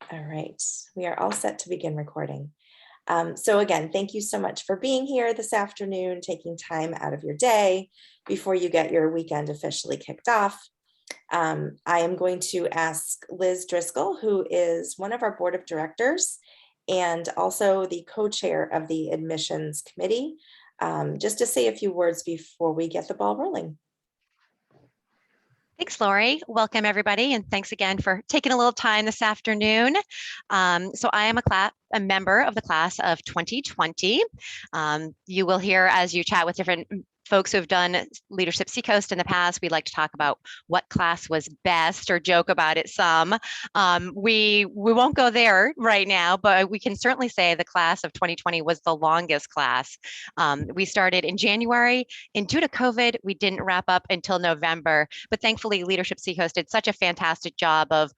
All right, we are all set to begin recording. So again, thank you so much for being here this afternoon, taking time out of your day before you get your weekend officially kicked off. I am going to ask Liz Driscoll, who is one of our board of directors and also the co-chair of the admissions committee, just to say a few words before we get the ball rolling. Thanks, Lori. Welcome, everybody, and thanks again for taking a little time this afternoon. So I am a member of the class of 2020. You will hear as you chat with different folks who have done Leadership Seacoast in the past, we like to talk about what class was best or joke about it some. We won't go there right now, but we can certainly say the class of 2020 was the longest class. We started in January, and due to COVID, we didn't wrap up until November, but thankfully Leadership Seacoast did such a fantastic job of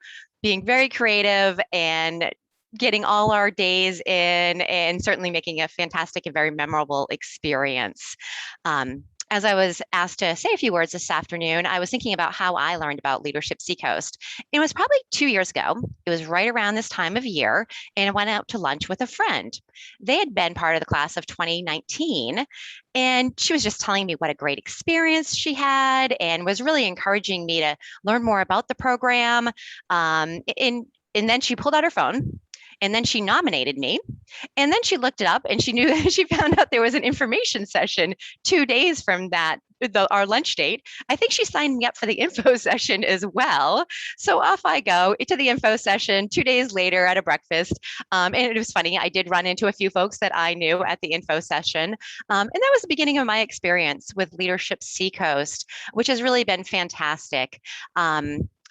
being very creative and getting all our days in and certainly making a fantastic and very memorable experience. As I was asked to say a few words this afternoon, I was thinking about how I learned about Leadership Seacoast. It was probably 2 years ago. It was right around this time of year, and I went out to lunch with a friend. They had been part of the class of 2019, and she was just telling me what a great experience she had and was really encouraging me to learn more about the program. And then she pulled out her phone, and then she nominated me. And then she looked it up and she knew that she found out there was an information session 2 days from our lunch date. I think she signed me up for the info session as well. So off I go to the info session 2 days later at a breakfast. And it was funny. I did run into a few folks that I knew at the info session. And that was the beginning of my experience with Leadership Seacoast, which has really been fantastic.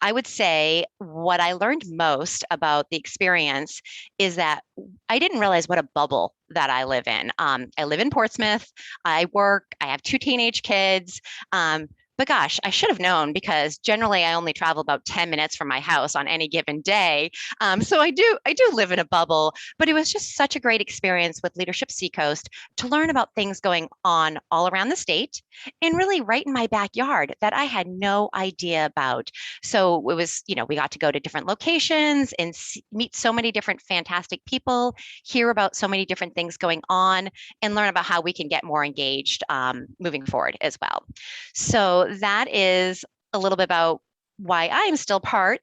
I would say what I learned most about the experience is that I didn't realize what a bubble that I live in. I live in Portsmouth. I have 2 teenage kids. But gosh, I should have known because generally I only travel about 10 minutes from my house on any given day. So I do live in a bubble, but it was just such a great experience with Leadership Seacoast to learn about things going on all around the state and really right in my backyard that I had no idea about. So it was, we got to go to different locations and meet so many different fantastic people, hear about so many different things going on, and learn about how we can get more engaged moving forward as well. So that is a little bit about why I'm still part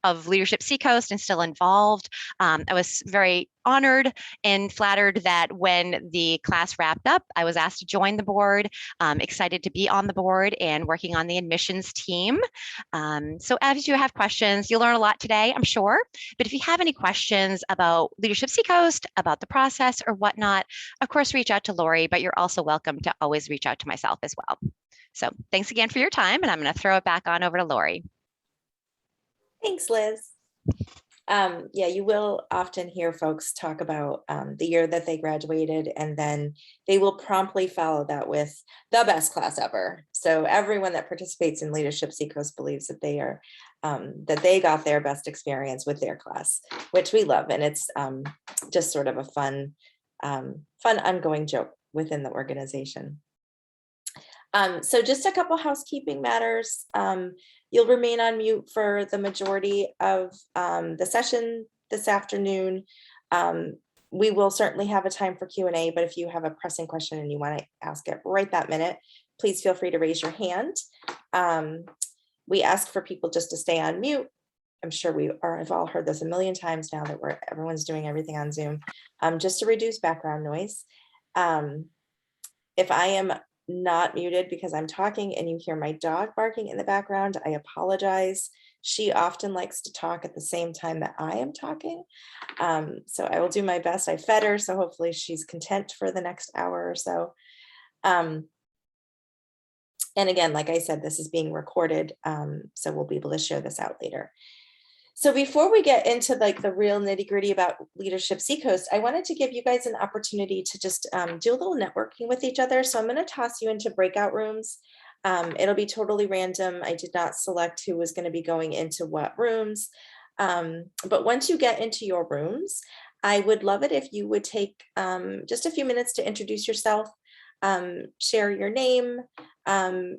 of Leadership Seacoast and still involved. I was very honored and flattered that when the class wrapped up, I was asked to join the board. Excited to be on the board and working on the admissions team. So as you have questions, you'll learn a lot today, I'm sure. But if you have any questions about Leadership Seacoast, about the process or whatnot, of course, reach out to Lori, but you're also welcome to always reach out to myself as well. So thanks again for your time, and I'm going to throw it back on over to Lori. Thanks, Liz. Yeah, you will often hear folks talk about the year that they graduated, and then they will promptly follow that with the best class ever. So everyone that participates in Leadership Seacoast believes that they got their best experience with their class, which we love, and it's just sort of a fun ongoing joke within the organization. So just a couple housekeeping matters. You'll remain on mute for the majority of the session this afternoon. We will certainly have a time for Q&A, but if you have a pressing question and you want to ask it right that minute, please feel free to raise your hand. We ask for people just to stay on mute. I'm sure I've all heard this a million times now that everyone's doing everything on Zoom, just to reduce background noise. If I am not muted because I'm talking and you hear my dog barking in the background, I apologize. She often likes to talk at the same time that I am talking. So I will do my best. I fed her, so hopefully she's content for the next hour or so. And again, like I said, this is being recorded, so we'll be able to share this out later. So before we get into the real nitty gritty about Leadership Seacoast, I wanted to give you guys an opportunity to just do a little networking with each other. So I'm going to toss you into breakout rooms. It'll be totally random. I did not select who was going to be going into what rooms. But once you get into your rooms, I would love it if you would take just a few minutes to introduce yourself, share your name,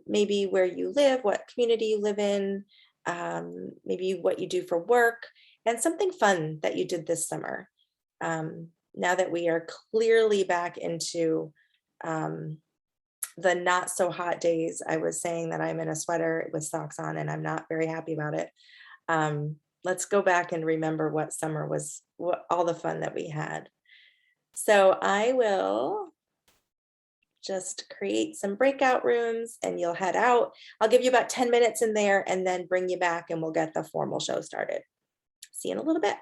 maybe where you live, what community you live in, maybe what you do for work, and something fun that you did this summer. Now that we are clearly back into the not so hot days, I was saying that I'm in a sweater with socks on and I'm not very happy about it. Let's go back and remember what summer was, what all the fun that we had. So I will just create some breakout rooms and you'll head out. I'll give you about 10 minutes in there and then bring you back and we'll get the formal show started. See you in a little bit.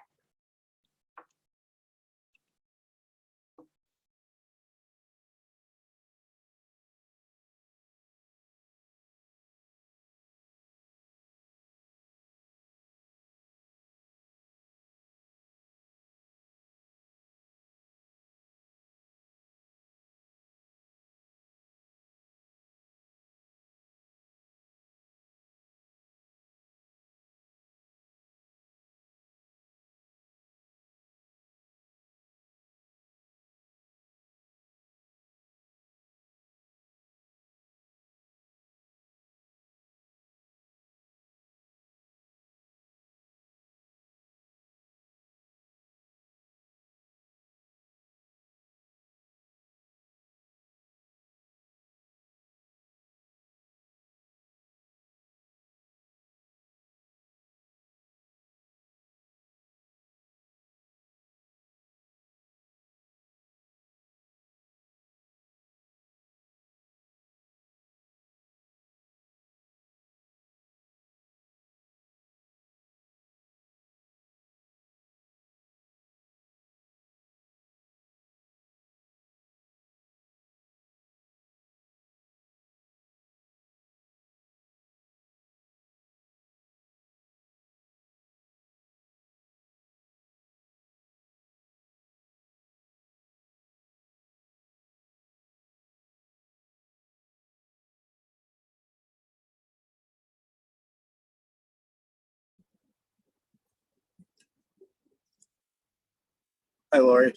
Hi, Lori.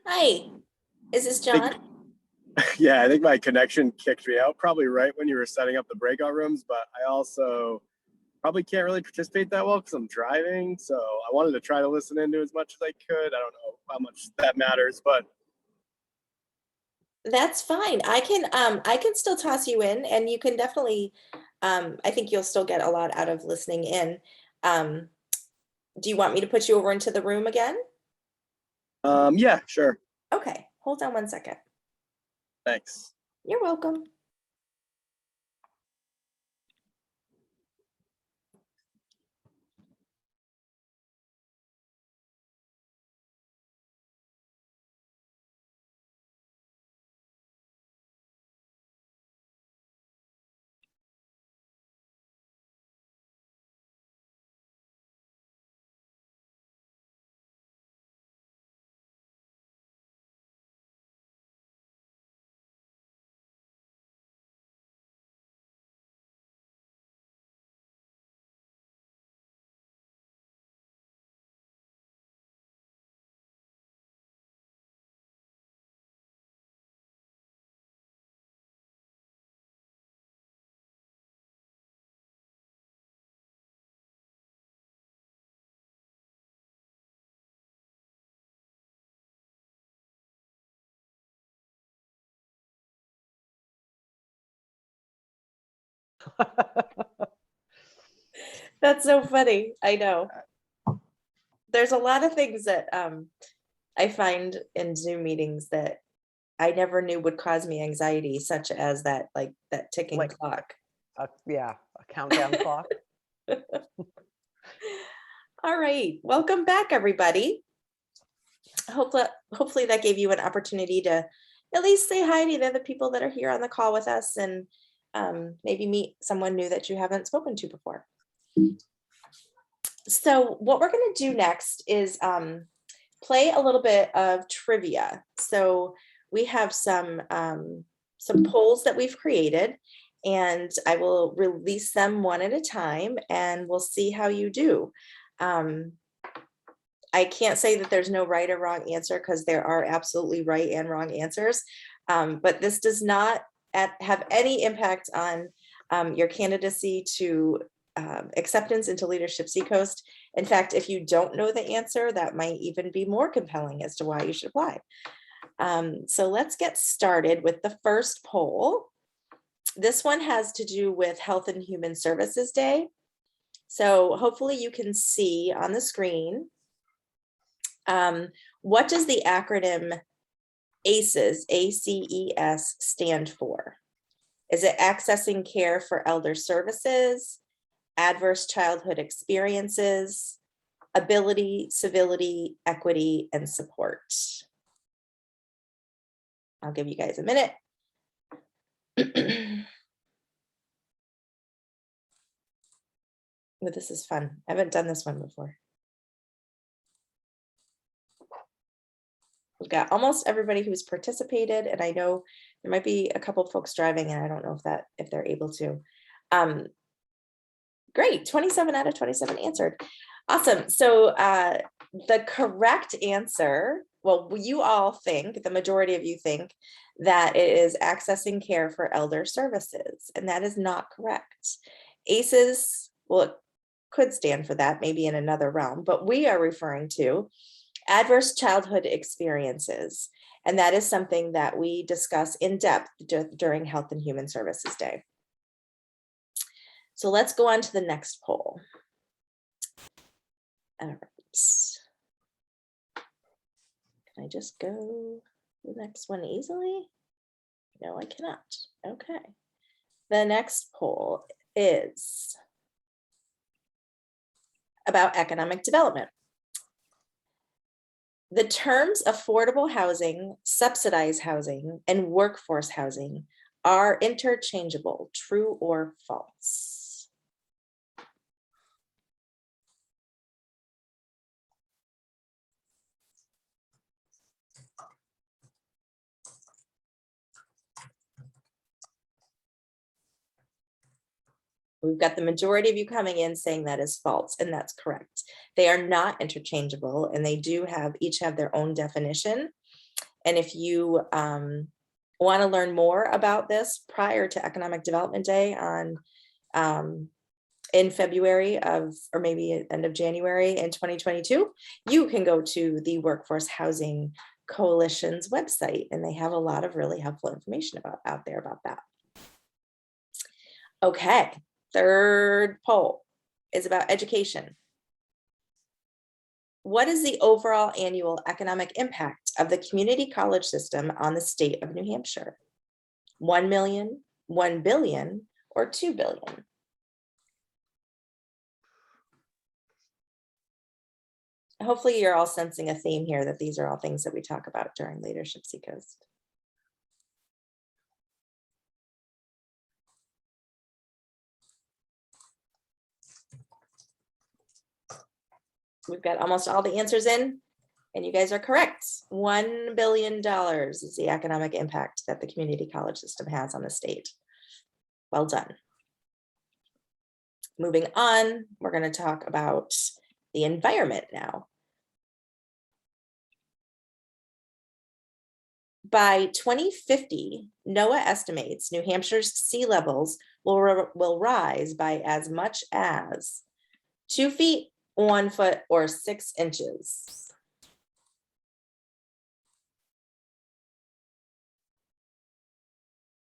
Hi, is this John? Yeah, I think my connection kicked me out probably right when you were setting up the breakout rooms, but I also probably can't really participate that well because I'm driving. So I wanted to try to listen into as much as I could. I don't know how much that matters, but That's fine. I can still toss you in and you can definitely I think you'll still get a lot out of listening in. Do you want me to put you over into the room again? yeah, sure. Okay, hold on 1 second. Thanks. You're welcome. That's so funny. I know. There's a lot of things that I find in Zoom meetings that I never knew would cause me anxiety, such as that ticking Like- clock. Yeah, a countdown clock. All right, welcome back, everybody. Hopefully that gave you an opportunity to at least say hi to the other people that are here on the call with us and maybe meet someone new that you haven't spoken to before. So what we're going to do next is play a little bit of trivia. So we have some polls that we've created, and I will release them one at a time, and we'll see how you do. I can't say that there's no right or wrong answer because there are absolutely right and wrong answers, but this does not have any impact on your candidacy to acceptance into Leadership Seacoast. In fact, if you don't know the answer, that might even be more compelling as to why you should apply. So let's get started with the first poll. This one has to do with Health and Human Services Day. So hopefully you can see on the screen, what does the acronym ACES, ACES, stand for? Is it accessing care for elder services, adverse childhood experiences, ability, civility, equity, and support? I'll give you guys a minute. Oh, this is fun. I haven't done this one before. We've got almost everybody who's participated, and I know there might be a couple folks driving, and I don't know if they're able to. Great, 27 out of 27 answered. Awesome. So the correct answer, well, you all think, the majority of you think that it is accessing care for elder services, and that is not correct. ACEs, well, it could stand for that, maybe in another realm, but we are referring to adverse childhood experiences, and that is something that we discuss in depth during Health and Human Services Day. So let's go on to the next poll. All right. Can I just go to the next one easily? No, I cannot. Okay. The next poll is about economic development. The terms affordable housing, subsidized housing, and workforce housing are interchangeable, true or false? We've got the majority of you coming in saying that is false, and that's correct. They are not interchangeable, and they do each have their own definition. And if you want to learn more about this prior to Economic Development Day in February or maybe end of January in 2022, you can go to the Workforce Housing Coalition's website, and they have a lot of really helpful information out there about that. Okay. Third poll is about education. What is the overall annual economic impact of the community college system on the state of New Hampshire? 1 million, 1 billion, or 2 billion? Hopefully you're all sensing a theme here, that these are all things that we talk about during Leadership Seacoast. We've got almost all the answers in, and you guys are correct. $1 billion is the economic impact that the community college system has on the state. Well done. Moving on, we're going to talk about the environment now. By 2050, NOAA estimates New Hampshire's sea levels will rise by as much as 2 feet, 1 foot, or 6 inches.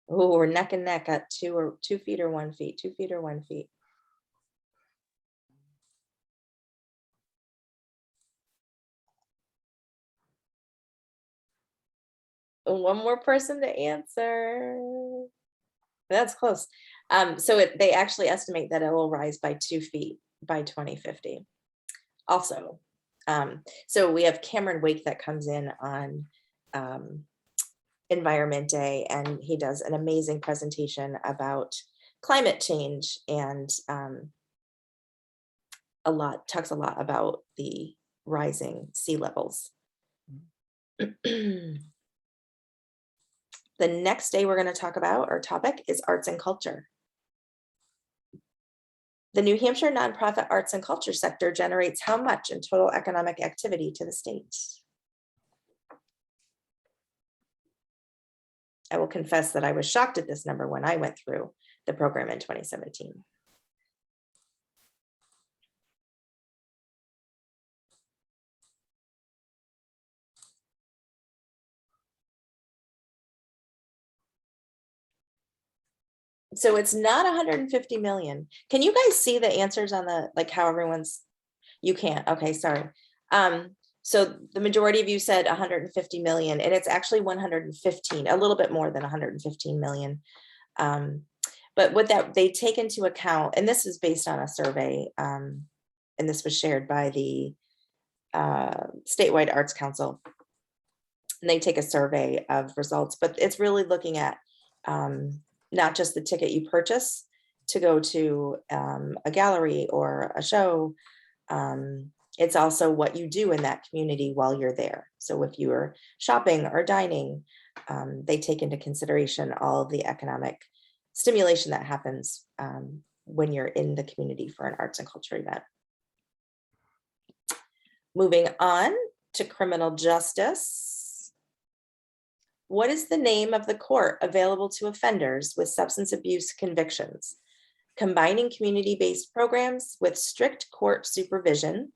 Oh, we're neck and neck at 2 feet or 1 feet, 2 feet or 1 feet. One more person to answer. That's close. So they actually estimate that it will rise by 2 feet by 2050. Also, so we have Cameron Wake that comes in on Environment Day, and he does an amazing presentation about climate change, and talks a lot about the rising sea levels. The next day we're going to talk about, our topic is arts and culture. The New Hampshire nonprofit arts and culture sector generates how much in total economic activity to the state? I will confess that I was shocked at this number when I went through the program in 2017. So it's not 150 million. Can you guys see the answers on the, like how everyone's, you can't, okay, sorry. So the majority of you said 150 million, and it's actually 115, a little bit more than 115 million. But what that they take into account, and this is based on a survey, and this was shared by the Statewide Arts Council, and they take a survey of results, but it's really looking at not just the ticket you purchase to go to a gallery or a show. It's also what you do in that community while you're there. So if you are shopping or dining, they take into consideration all of the economic stimulation that happens when you're in the community for an arts and culture event. Moving on to criminal justice. What is the name of the court available to offenders with substance abuse convictions, combining community-based programs with strict court supervision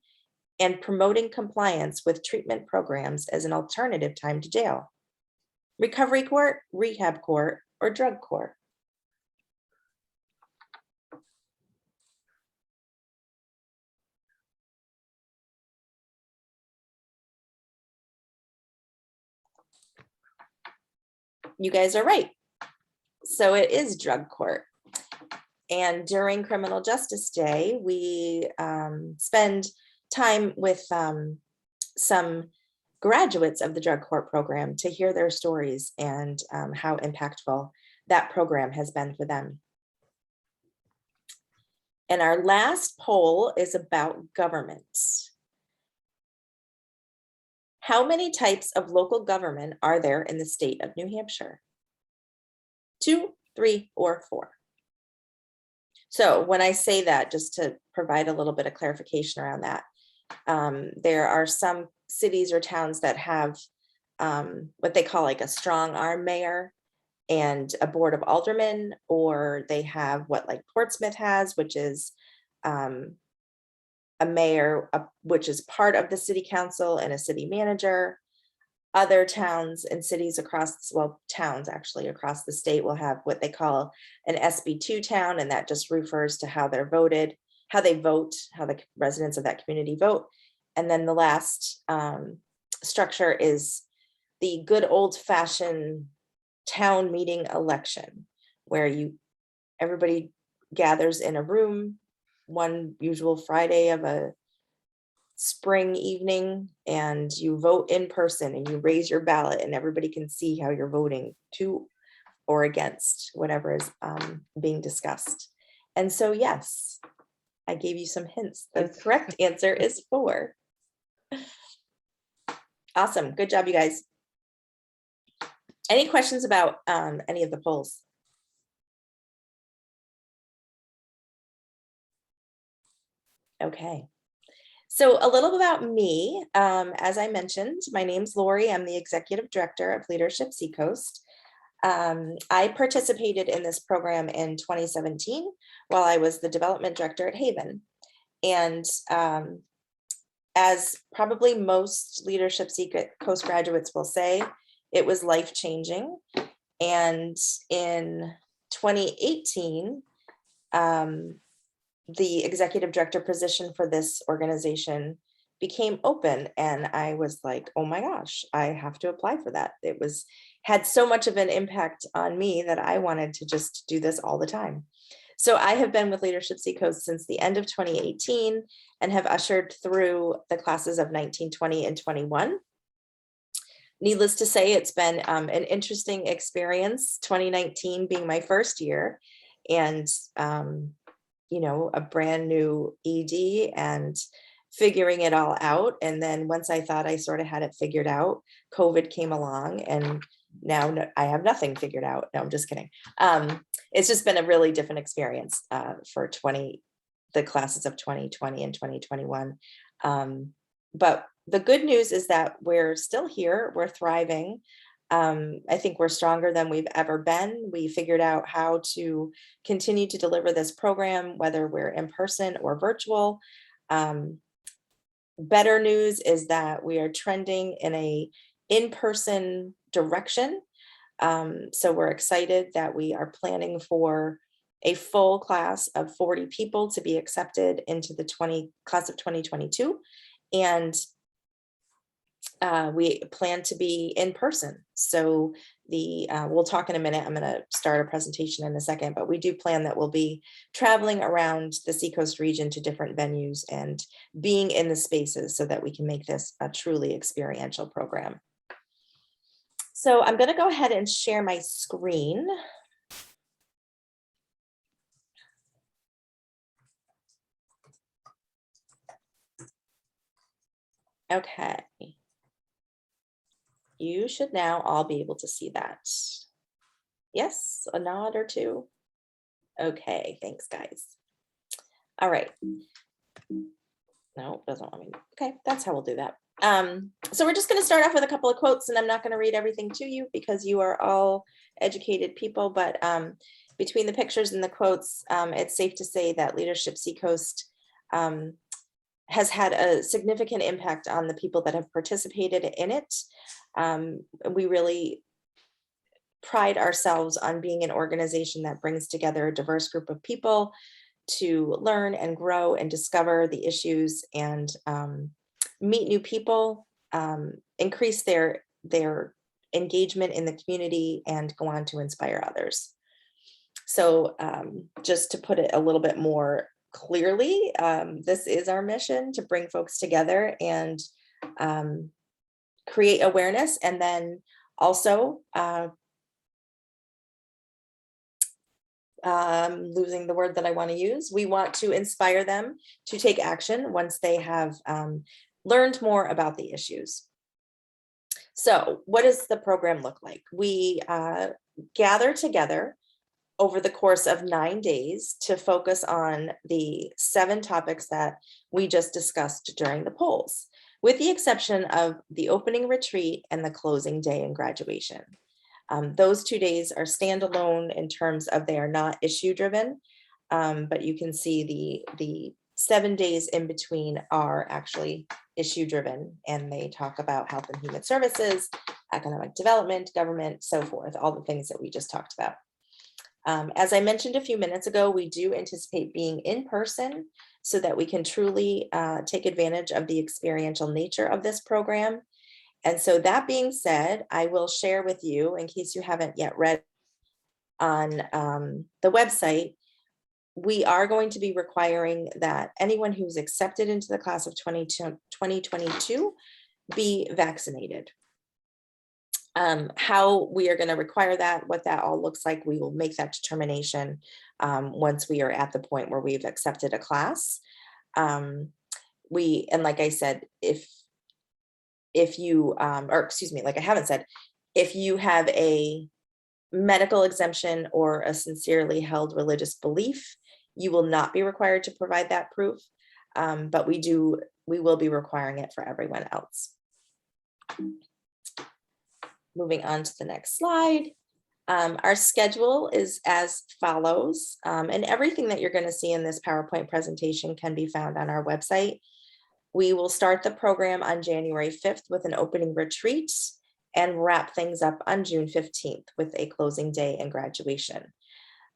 and promoting compliance with treatment programs as an alternative time to jail? Recovery court, rehab court, or drug court? You guys are right. So it is drug court. And during Criminal Justice Day, we spend time with some graduates of the drug court program to hear their stories and how impactful that program has been for them. And our last poll is about government. How many types of local government are there in the state of New Hampshire? 2, 3, or 4? So when I say that, just to provide a little bit of clarification around that, there are some cities or towns that have what they call like a strong arm mayor and a board of aldermen, or they have what like Portsmouth has, which is a mayor, which is part of the city council, and a city manager. Other towns and cities across, well, towns actually across the state will have what they call an SB2 town, and that just refers to how they're voted, how they vote, how the residents of that community vote. And then the last structure is the good old-fashioned town meeting election, where everybody gathers in a room one usual Friday of a spring evening, and you vote in person and you raise your ballot, and everybody can see how you're voting to or against whatever is being discussed. And so, yes, I gave you some hints. The correct answer is 4. Awesome. Good job, you guys. Any questions about any of the polls? Okay. So a little about me. As I mentioned, my name's Lori. I'm the Executive Director of Leadership Seacoast. I participated in this program in 2017 while I was the Development Director at Haven. And as probably most Leadership Seacoast graduates will say, it was life-changing. And in 2018, the executive director position for this organization became open, and I was like, oh my gosh, I have to apply for that. It had so much of an impact on me that I wanted to just do this all the time. So I have been with Leadership Seacoast since the end of 2018 and have ushered through the classes of 19, 20, and 21. Needless to say, it's been an interesting experience, 2019 being my first year, and a brand new ED and figuring it all out. And then once I thought I sort of had it figured out, COVID came along, and now I have nothing figured out. No, I'm just kidding. It's just been a really different experience for the classes of 2020 and 2021. But the good news is that we're still here, we're thriving. I think we're stronger than we've ever been. We figured out how to continue to deliver this program, whether we're in person or virtual. Better news is that we are trending in a in-person direction. So we're excited that we are planning for a full class of 40 people to be accepted into the class of 2022. And we plan to be in person. So we'll talk in a minute. I'm going to start a presentation in a second, but we do plan that we'll be traveling around the Seacoast region to different venues and being in the spaces so that we can make this a truly experiential program. So I'm going to go ahead and share my screen. Okay. You should now all be able to see that. Yes, a nod or two. Okay, thanks guys. All right. No, doesn't want me. Okay, that's how we'll do that. So we're just going to start off with a couple of quotes, and I'm not going to read everything to you because you are all educated people, but between the pictures and the quotes, it's safe to say that Leadership Seacoast has had a significant impact on the people that have participated in it. We really pride ourselves on being an organization that brings together a diverse group of people to learn and grow and discover the issues and meet new people, increase their engagement in the community, and go on to inspire others. So just to put it a little bit more clearly, this is our mission, to bring folks together and create awareness, and then also losing the word that I want to use. We want to inspire them to take action once they have learned more about the issues. So what does the program look like? We gather together over the course of 9 days to focus on the 7 topics that we just discussed during the polls, with the exception of the opening retreat and the closing day and graduation. Those 2 days are standalone in terms of they are not issue driven, but you can see the 7 days in between are actually issue driven, and they talk about health and human services, economic development, government, so forth, all the things that we just talked about. As I mentioned a few minutes ago, we do anticipate being in person so that we can truly take advantage of the experiential nature of this program. And so that being said, I will share with you, in case you haven't yet read on the website, we are going to be requiring that anyone who's accepted into the class of 2022 be vaccinated. How we are going to require that, what that all looks like, we will make that determination once we are at the point where we've accepted a class. And like I said, if you, or excuse me, like I haven't said, if you have a medical exemption or a sincerely held religious belief, you will not be required to provide that proof, but we will be requiring it for everyone else. Moving on to the next slide. Our schedule is as follows, and everything that you're going to see in this PowerPoint presentation can be found on our website. We will start the program on January 5th with an opening retreat and wrap things up on June 15th with a closing day and graduation.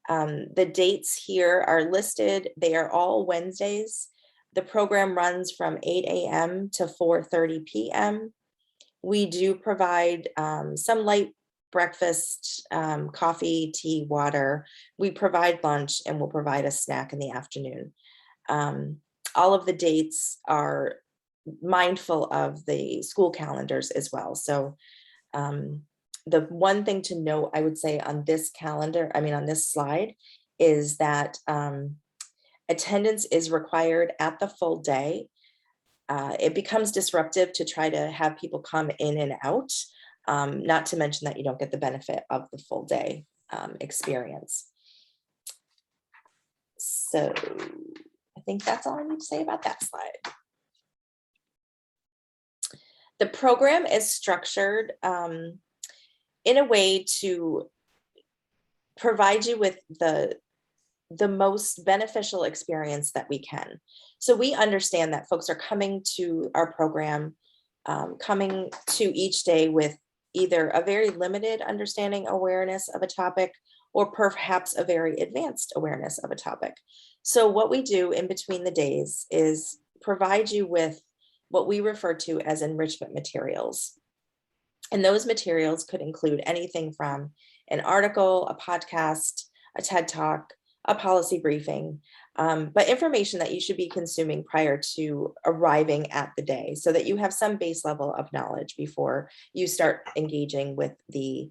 The dates here are listed. They are all Wednesdays. The program runs from 8 a.m. to 4:30 p.m. We do provide some light breakfast, coffee, tea, water. We provide lunch, and we'll provide a snack in the afternoon. All of the dates are mindful of the school calendars as well. So the one thing to note, I would say, on this calendar, on this slide, is that attendance is required at the full day. It becomes disruptive to try to have people come in and out, not to mention that you don't get the benefit of the full day experience. So I think that's all I need to say about that slide. The program is structured in a way to provide you with the most beneficial experience that we can. So we understand that folks are coming to our program, coming to each day with either a very limited understanding, awareness of a topic, or perhaps a very advanced awareness of a topic. So what we do in between the days is provide you with what we refer to as enrichment materials. And those materials could include anything from an article, a podcast, a TED Talk, a policy briefing, but information that you should be consuming prior to arriving at the day so that you have some base level of knowledge before you start engaging with the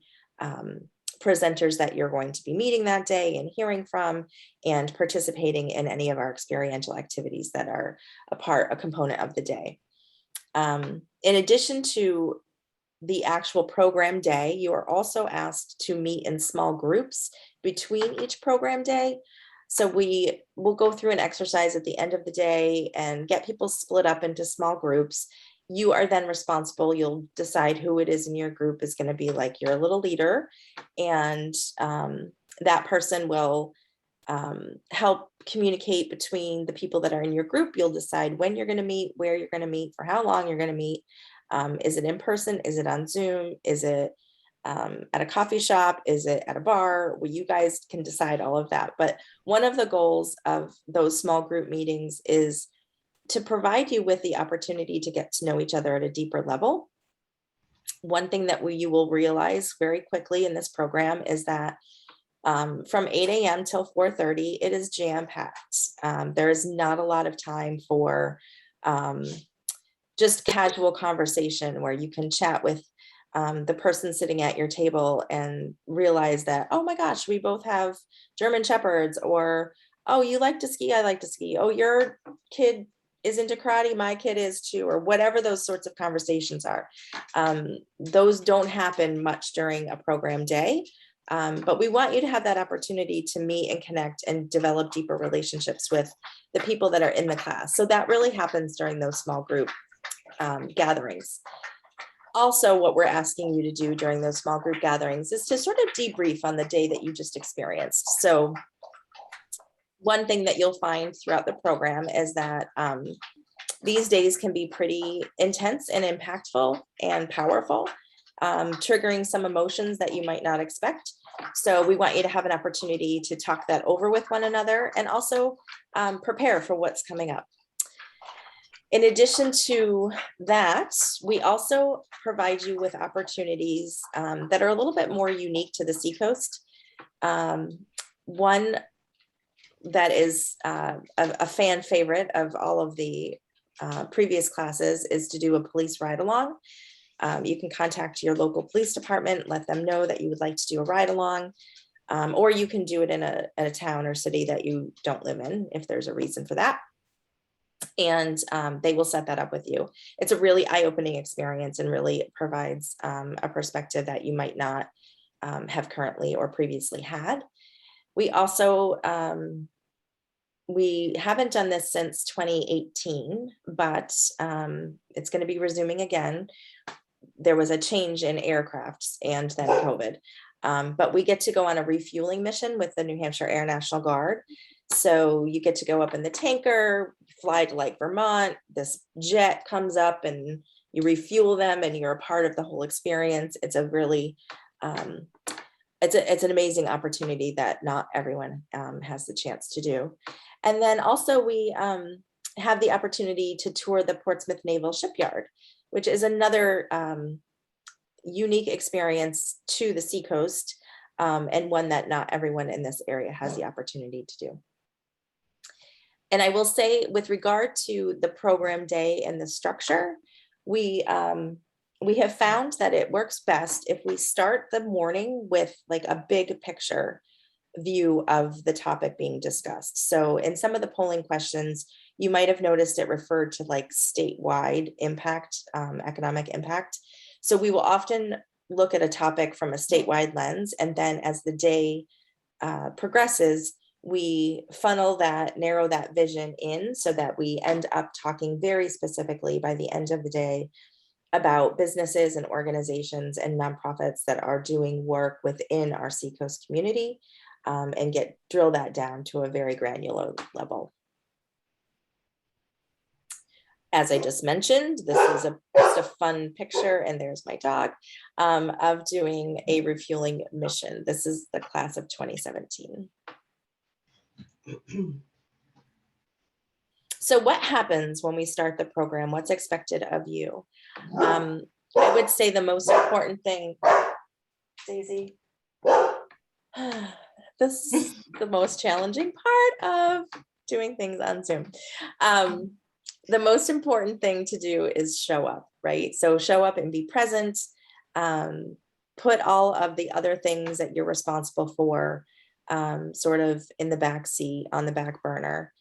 presenters that you're going to be meeting that day and hearing from and participating in any of our experiential activities that are a component of the day. In addition to the actual program day, you are also asked to meet in small groups between each program day. So we will go through an exercise at the end of the day and get people split up into small groups. You are then responsible. You'll decide who it is in your group is going to be like your little leader. And that person will help communicate between the people that are in your group. You'll decide when you're going to meet, where you're going to meet, for how long you're going to meet. Is it in person? Is it on Zoom? Is it at a coffee shop? Is it at a bar? Well, you guys can decide all of that. But one of the goals of those small group meetings is to provide you with the opportunity to get to know each other at a deeper level. One thing that you will realize very quickly in this program is that from 8 a.m. till 4:30, it is jam-packed. There is not a lot of time for just casual conversation where you can chat with the person sitting at your table and realize that, oh my gosh, we both have German Shepherds, or, oh, you like to ski, I like to ski. Oh, your kid is into karate, my kid is too, or whatever those sorts of conversations are. Those don't happen much during a program day, but we want you to have that opportunity to meet and connect and develop deeper relationships with the people that are in the class. So that really happens during those small group gatherings. Also, what we're asking you to do during those small group gatherings is to sort of debrief on the day that you just experienced. So one thing that you'll find throughout the program is that these days can be pretty intense and impactful and powerful, triggering some emotions that you might not expect. So we want you to have an opportunity to talk that over with one another and also prepare for what's coming up. In addition to that, we also provide you with opportunities that are a little bit more unique to the Seacoast. One that is a fan favorite of all of the previous classes is to do a police ride along. You can contact your local police department, let them know that you would like to do a ride along, or you can do it in a town or city that you don't live in if there's a reason for that. And they will set that up with you. It's a really eye-opening experience and really provides a perspective that you might not have currently or previously had. We also, we haven't done this since 2018, but it's going to be resuming again. There was a change in aircrafts and then COVID, but we get to go on a refueling mission with the New Hampshire Air National Guard. So you get to go up in the tanker, fly to like Vermont, this jet comes up and you refuel them and you're a part of the whole experience. It's a really, it's an amazing opportunity that not everyone has the chance to do. And then also we have the opportunity to tour the Portsmouth Naval Shipyard, which is another unique experience to the Seacoast, and one that not everyone in this area has the opportunity to do. And I will say, with regard to the program day and the structure, we have found that it works best if we start the morning with like a big picture view of the topic being discussed. So in some of the polling questions, you might have noticed it referred to like statewide impact, economic impact. So we will often look at a topic from a statewide lens, and then as the day progresses, we funnel that, narrow that vision in so that we end up talking very specifically by the end of the day about businesses and organizations and nonprofits that are doing work within our Seacoast community, and drill that down to a very granular level. As I just mentioned, this is just a fun picture, and there's my dog, of doing a refueling mission. This is the class of 2017. So what happens when we start the program? What's expected of you? I would say the most important thing, Daisy, this is the most challenging part of doing things on Zoom. The most important thing to do is show up, right? So show up and be present. Put all of the other things that you're responsible for sort of in the back seat, on the back burner.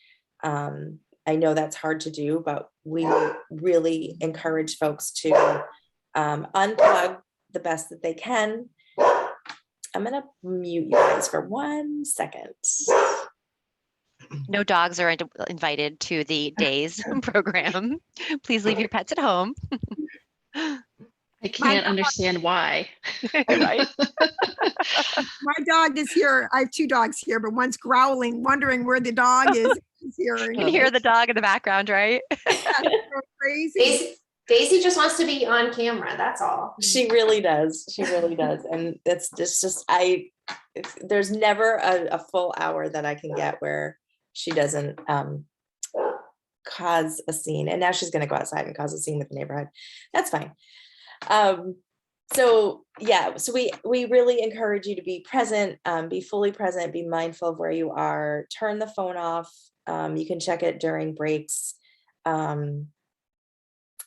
I know that's hard to do, but we really encourage folks to unplug the best that they can. I'm gonna mute you guys for 1 second. No dogs are invited to the days program. Please leave your pets at home. I can't understand why. Right? My dog is here. I have 2 dogs here, but one's growling, wondering where the dog is. He's here. You can hear the dog in the background, right? Crazy. Daisy just wants to be on camera. That's all. She really does. She really does. And it's just there's never a full hour that I can get where she doesn't cause a scene. And now she's going to go outside and cause a scene with the neighborhood. That's fine. So yeah, so we really encourage you to be present, be fully present, be mindful of where you are, turn the phone off. You can check it during breaks.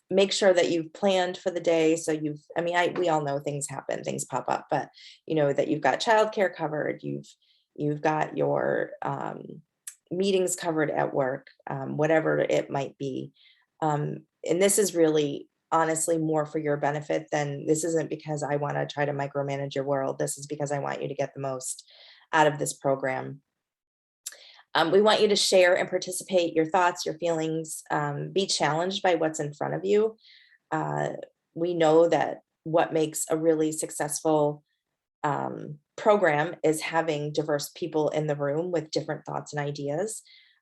Make sure that you've planned for the day. So we all know things happen, things pop up, but you know that you've got childcare covered, you've got your meetings covered at work, whatever it might be. And this is really honestly more for your benefit than, this isn't because I want to try to micromanage your world. This is because I want you to get the most out of this program. We want you to share and participate your thoughts, your feelings, be challenged by what's in front of you. We know that what makes a really successful program is having diverse people in the room with different thoughts and ideas.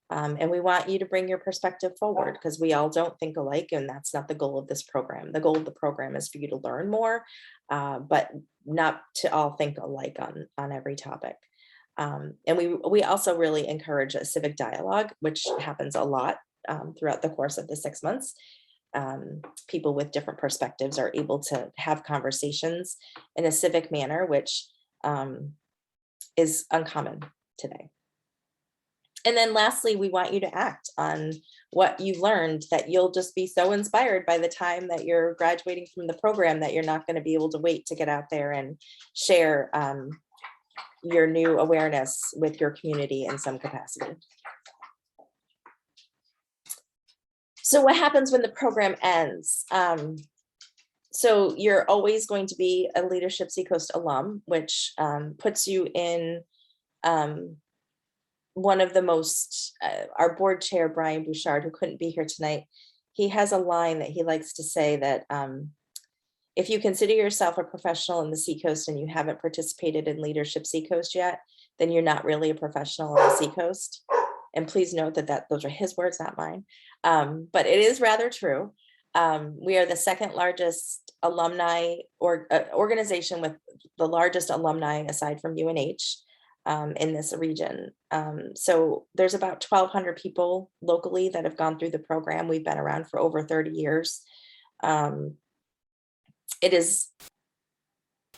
And we want you to bring your perspective forward, because we all don't think alike, and that's not the goal of this program. The goal of the program is for you to learn more, but not to all think alike on every topic. And we also really encourage a civic dialogue, which happens a lot throughout the course of the 6 months. People with different perspectives are able to have conversations in a civic manner, which is uncommon today. And then lastly, we want you to act on what you learned, that you'll just be so inspired by the time that you're graduating from the program that you're not going to be able to wait to get out there and share your new awareness with your community in some capacity. So what happens when the program ends? So you're always going to be a Leadership Seacoast alum, which puts you in one of the most, our board chair, Brian Bouchard, who couldn't be here tonight, he has a line that he likes to say that if you consider yourself a professional in the Seacoast and you haven't participated in Leadership Seacoast yet, then you're not really a professional on the Seacoast. And please note that those are his words, not mine. But it is rather true. We are the second largest alumni organization with the largest alumni aside from UNH in this region. So there's about 1,200 people locally that have gone through the program. We've been around for over 30 years. It is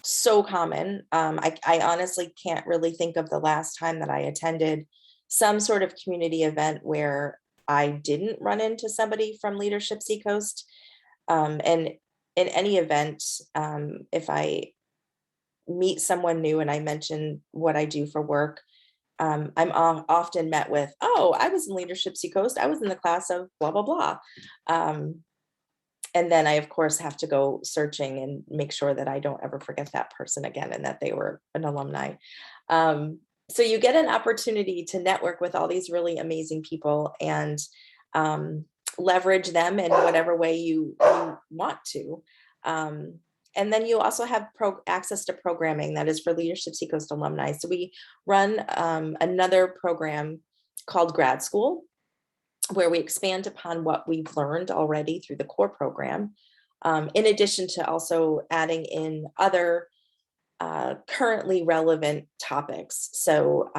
so common. I honestly can't really think of the last time that I attended some sort of community event where I didn't run into somebody from Leadership Seacoast. And in any event, if I meet someone new and I mention what I do for work, I'm often met with, oh, I was in Leadership Seacoast. I was in the class of blah, blah, blah. And then I, of course, have to go searching and make sure that I don't ever forget that person again and that they were an alumni. So you get an opportunity to network with all these really amazing people. And leverage them in whatever way you want to. And then you also have access to programming that is for Leadership Seacoast alumni. So we run another program called Grad School, where we expand upon what we've learned already through the core program, in addition to also adding in other currently relevant topics. So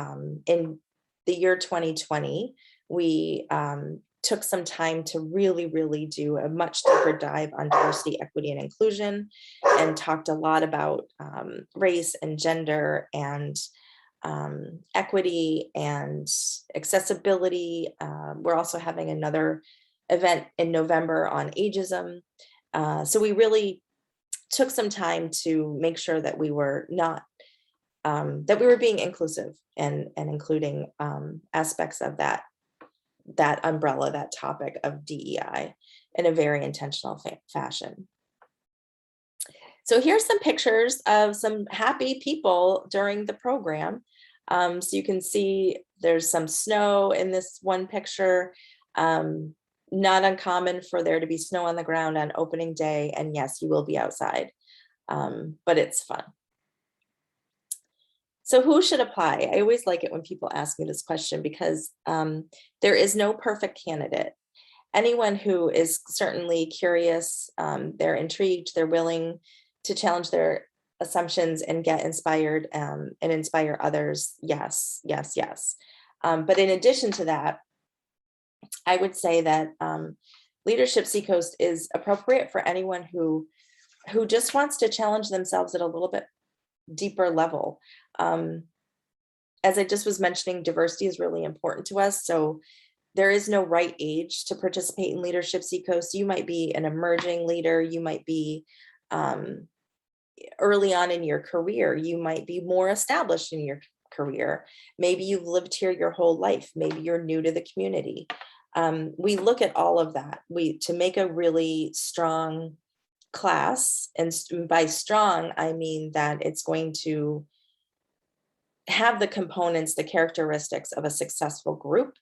in the year 2020, we took some time to really do a much deeper dive on diversity, equity, and inclusion, and talked a lot about race and gender and equity and accessibility. We're also having another event in November on ageism. So we really took some time to make sure that we were not, that we were being inclusive and including aspects of that umbrella, that topic of DEI in a very intentional fashion. So here's some pictures of some happy people during the program. So you can see there's some snow in this one picture. Not uncommon for there to be snow on the ground on opening day. And yes, you will be outside, but it's fun. So who should apply? I always like it when people ask me this question because there is no perfect candidate. Anyone who is certainly curious, they're intrigued, they're willing to challenge their assumptions and get inspired and inspire others. Yes. But in addition to that, I would say that Leadership Seacoast is appropriate for anyone who just wants to challenge themselves at a little bit deeper level. As I just was mentioning, diversity is really important to us. So there is no right age to participate in Leadership Seacoast. You might be an emerging leader. You might be early on in your career. You might be more established in your career. Maybe you've lived here your whole life. Maybe you're new to the community. We look at all of that. To make a really strong class, and by strong, I mean that it's going to have the components, the characteristics of a successful group.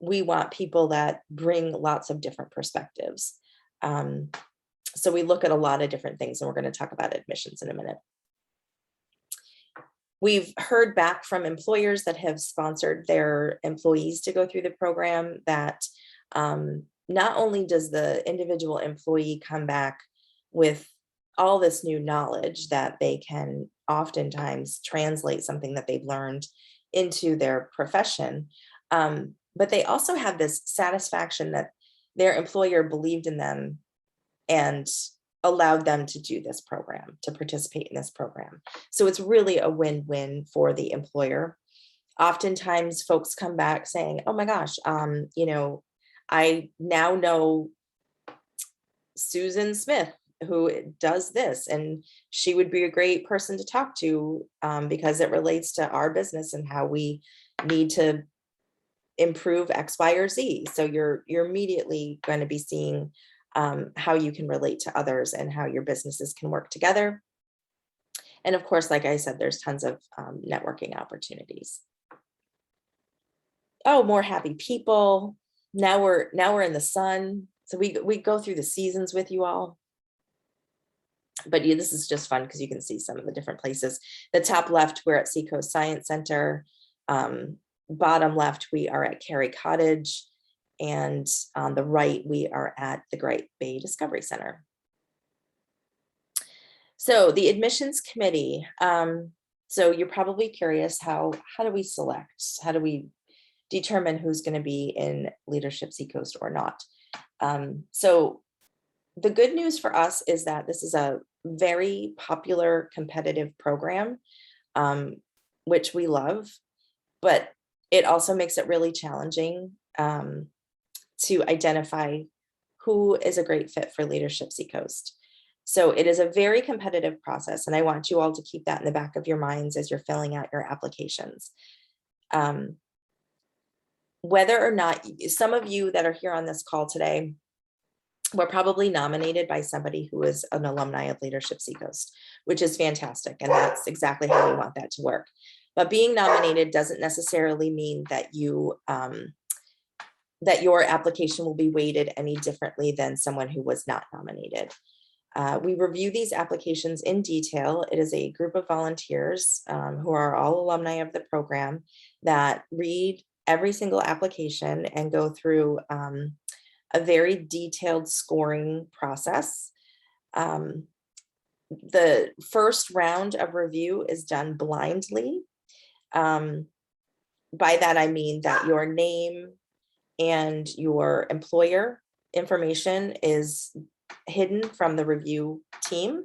We want people that bring lots of different perspectives. So we look at a lot of different things, and we're going to talk about admissions in a minute. We've heard back from employers that have sponsored their employees to go through the program that not only does the individual employee come back with all this new knowledge that they can oftentimes translate something that they've learned into their profession, but they also have this satisfaction that their employer believed in them and allowed them to do this program, to participate in this program. So it's really a win-win for the employer. Oftentimes folks come back saying, oh my gosh, I now know Susan Smith, who does this, and she would be a great person to talk to because it relates to our business and how we need to improve X, Y, or Z. So you're immediately going to be seeing how you can relate to others and how your businesses can work together. And of course, like I said, there's tons of networking opportunities. Oh, more happy people. Now we're in the sun. So we go through the seasons with you all. But yeah, this is just fun because you can see some of the different places. The top left, we're at Seacoast Science Center. Bottom left, we are at Cary Cottage. And on the right, we are at the Great Bay Discovery Center. So the admissions committee. So you're probably curious, how do we select? How do we determine who's going to be in Leadership Seacoast or not? So the good news for us is that this is a very popular competitive program, which we love, but it also makes it really challenging to identify who is a great fit for Leadership Seacoast. So it is a very competitive process, and I want you all to keep that in the back of your minds as you're filling out your applications. Whether or not, some of you that are here on this call today were probably nominated by somebody who is an alumni of Leadership Seacoast, which is fantastic, and that's exactly how we want that to work. But being nominated doesn't necessarily mean that you that your application will be weighted any differently than someone who was not nominated. We review these applications in detail. It is a group of volunteers who are all alumni of the program that read every single application and go through a very detailed scoring process. The first round of review is done blindly. By that, I mean that your name and your employer information is hidden from the review team.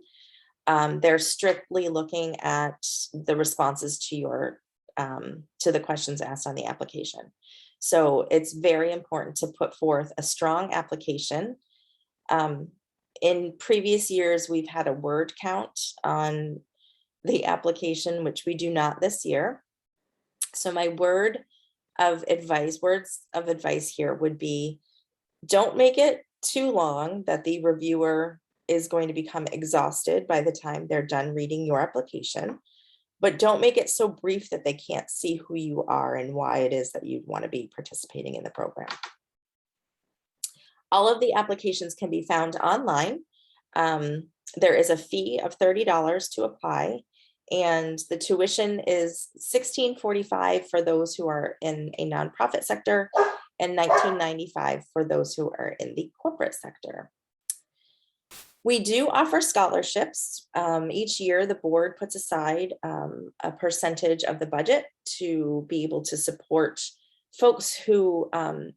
They're strictly looking at the responses to your to the questions asked on the application. So it's very important to put forth a strong application. In previous years, we've had a word count on the application, which we do not this year. So my words of advice here would be, don't make it too long that the reviewer is going to become exhausted by the time they're done reading your application, but don't make it so brief that they can't see who you are and why it is that you'd want to be participating in the program. All of the applications can be found online. There is a fee of $30 to apply, and the tuition is $16.45 for those who are in a nonprofit sector and $19.95 for those who are in the corporate sector. We do offer scholarships. Each year, the board puts aside a percentage of the budget to be able to support folks who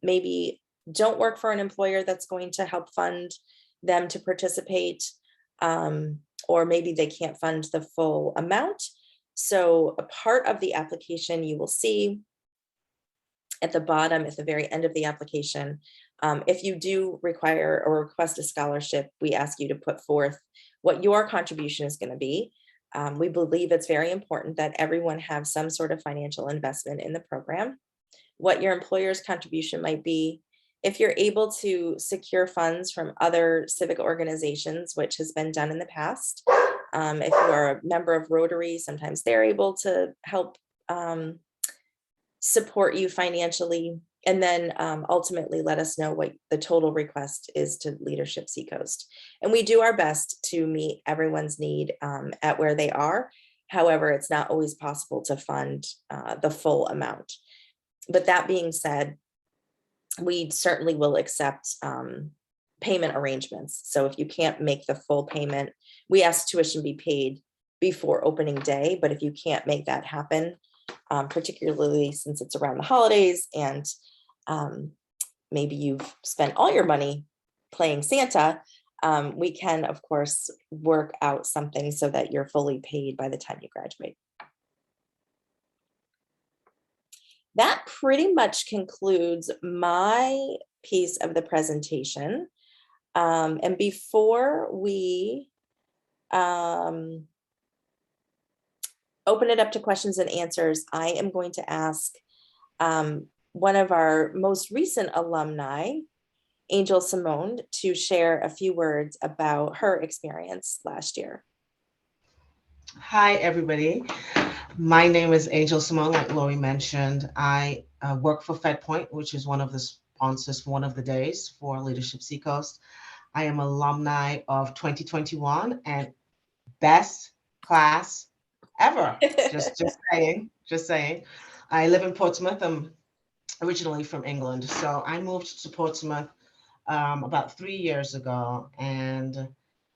maybe don't work for an employer that's going to help fund them to participate, or maybe they can't fund the full amount. So a part of the application you will see at the bottom, at the very end of the application, if you do require or request a scholarship, we ask you to put forth what your contribution is going to be. We believe it's very important that everyone have some sort of financial investment in the program, what your employer's contribution might be. If you're able to secure funds from other civic organizations, which has been done in the past, if you are a member of Rotary, sometimes they're able to help support you financially, and then ultimately let us know what the total request is to Leadership Seacoast. And we do our best to meet everyone's need at where they are. However, it's not always possible to fund the full amount. But that being said, we certainly will accept payment arrangements. So if you can't make the full payment, we ask tuition be paid before opening day. But if you can't make that happen, particularly since it's around the holidays and maybe you've spent all your money playing Santa, we can, of course, work out something so that you're fully paid by the time you graduate. That pretty much concludes my piece of the presentation. And before we open it up to questions and answers, I am going to ask one of our most recent alumni, Angel Simone, to share a few words about her experience last year. Hi, everybody. My name is Angel Simone, like Lori mentioned. I work for FedPoint, which is one of the sponsors for one of the days for Leadership Seacoast. I am alumni of 2021 and best class ever. just saying. I live in Portsmouth. I'm originally from England. So I moved to Portsmouth about 3 years ago, and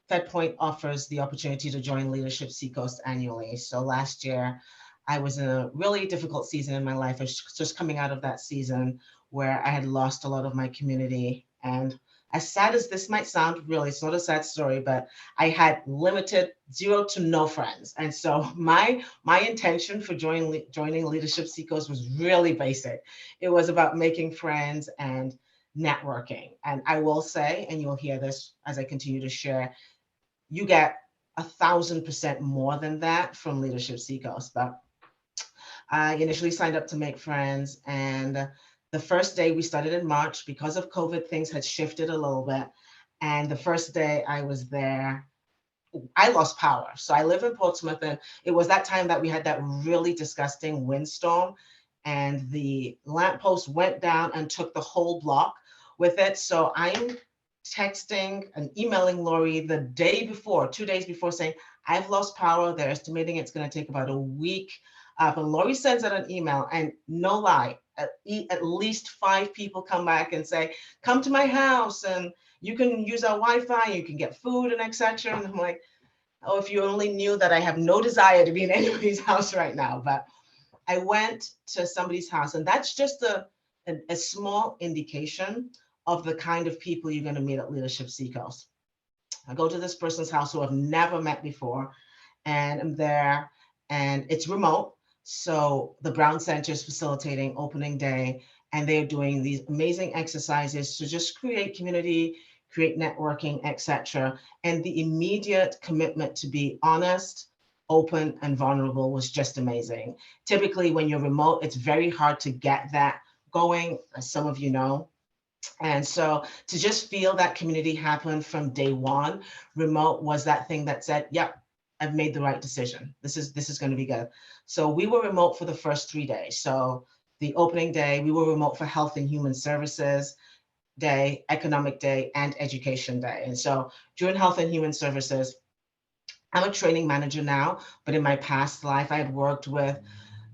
FedPoint offers the opportunity to join Leadership Seacoast annually. So last year, I was in a really difficult season in my life. I was just coming out of that season where I had lost a lot of my community. And as sad as this might sound, really, it's not a sad story, but I had limited 0 to no friends. And so my intention for joining Leadership Seacoast was really basic. It was about making friends and networking. And I will say, and you'll hear this as I continue to share, you get 1,000% more than that from Leadership Seacoast. But I initially signed up to make friends, and the first day we started in March. Because of COVID, things had shifted a little bit. And the first day I was there, I lost power. So I live in Portsmouth, and it was that time that we had that really disgusting windstorm. and the lamppost went down and took the whole block with it. So I'm texting and emailing Lori the day before, 2 days before, saying, I've lost power. They're estimating it's going to take about a week. But Lori sends out an email, and no lie, at least 5 people come back and say, come to my house and you can use our Wi-Fi, you can get food and etc. And I'm like, oh, if you only knew that I have no desire to be in anybody's house right now. But I went to somebody's house, and that's just a small indication of the kind of people you're going to meet at Leadership Seacoast. I go to this person's house who I've never met before, and I'm there, and it's remote. So the Brown Center is facilitating opening day, and they're doing these amazing exercises to just create community, create networking, etc. And the immediate commitment to be honest, open, and vulnerable was just amazing. Typically, when you're remote, it's very hard to get that going, as some of you know. And so to just feel that community happen from day one, remote was that thing that said, yep, I've made the right decision. This is going to be good. So we were remote for the first 3 days. So the opening day, we were remote for Health and Human Services Day, Economic Day, and Education Day. And so during Health and Human Services, I'm a training manager now, but in my past life, I had worked with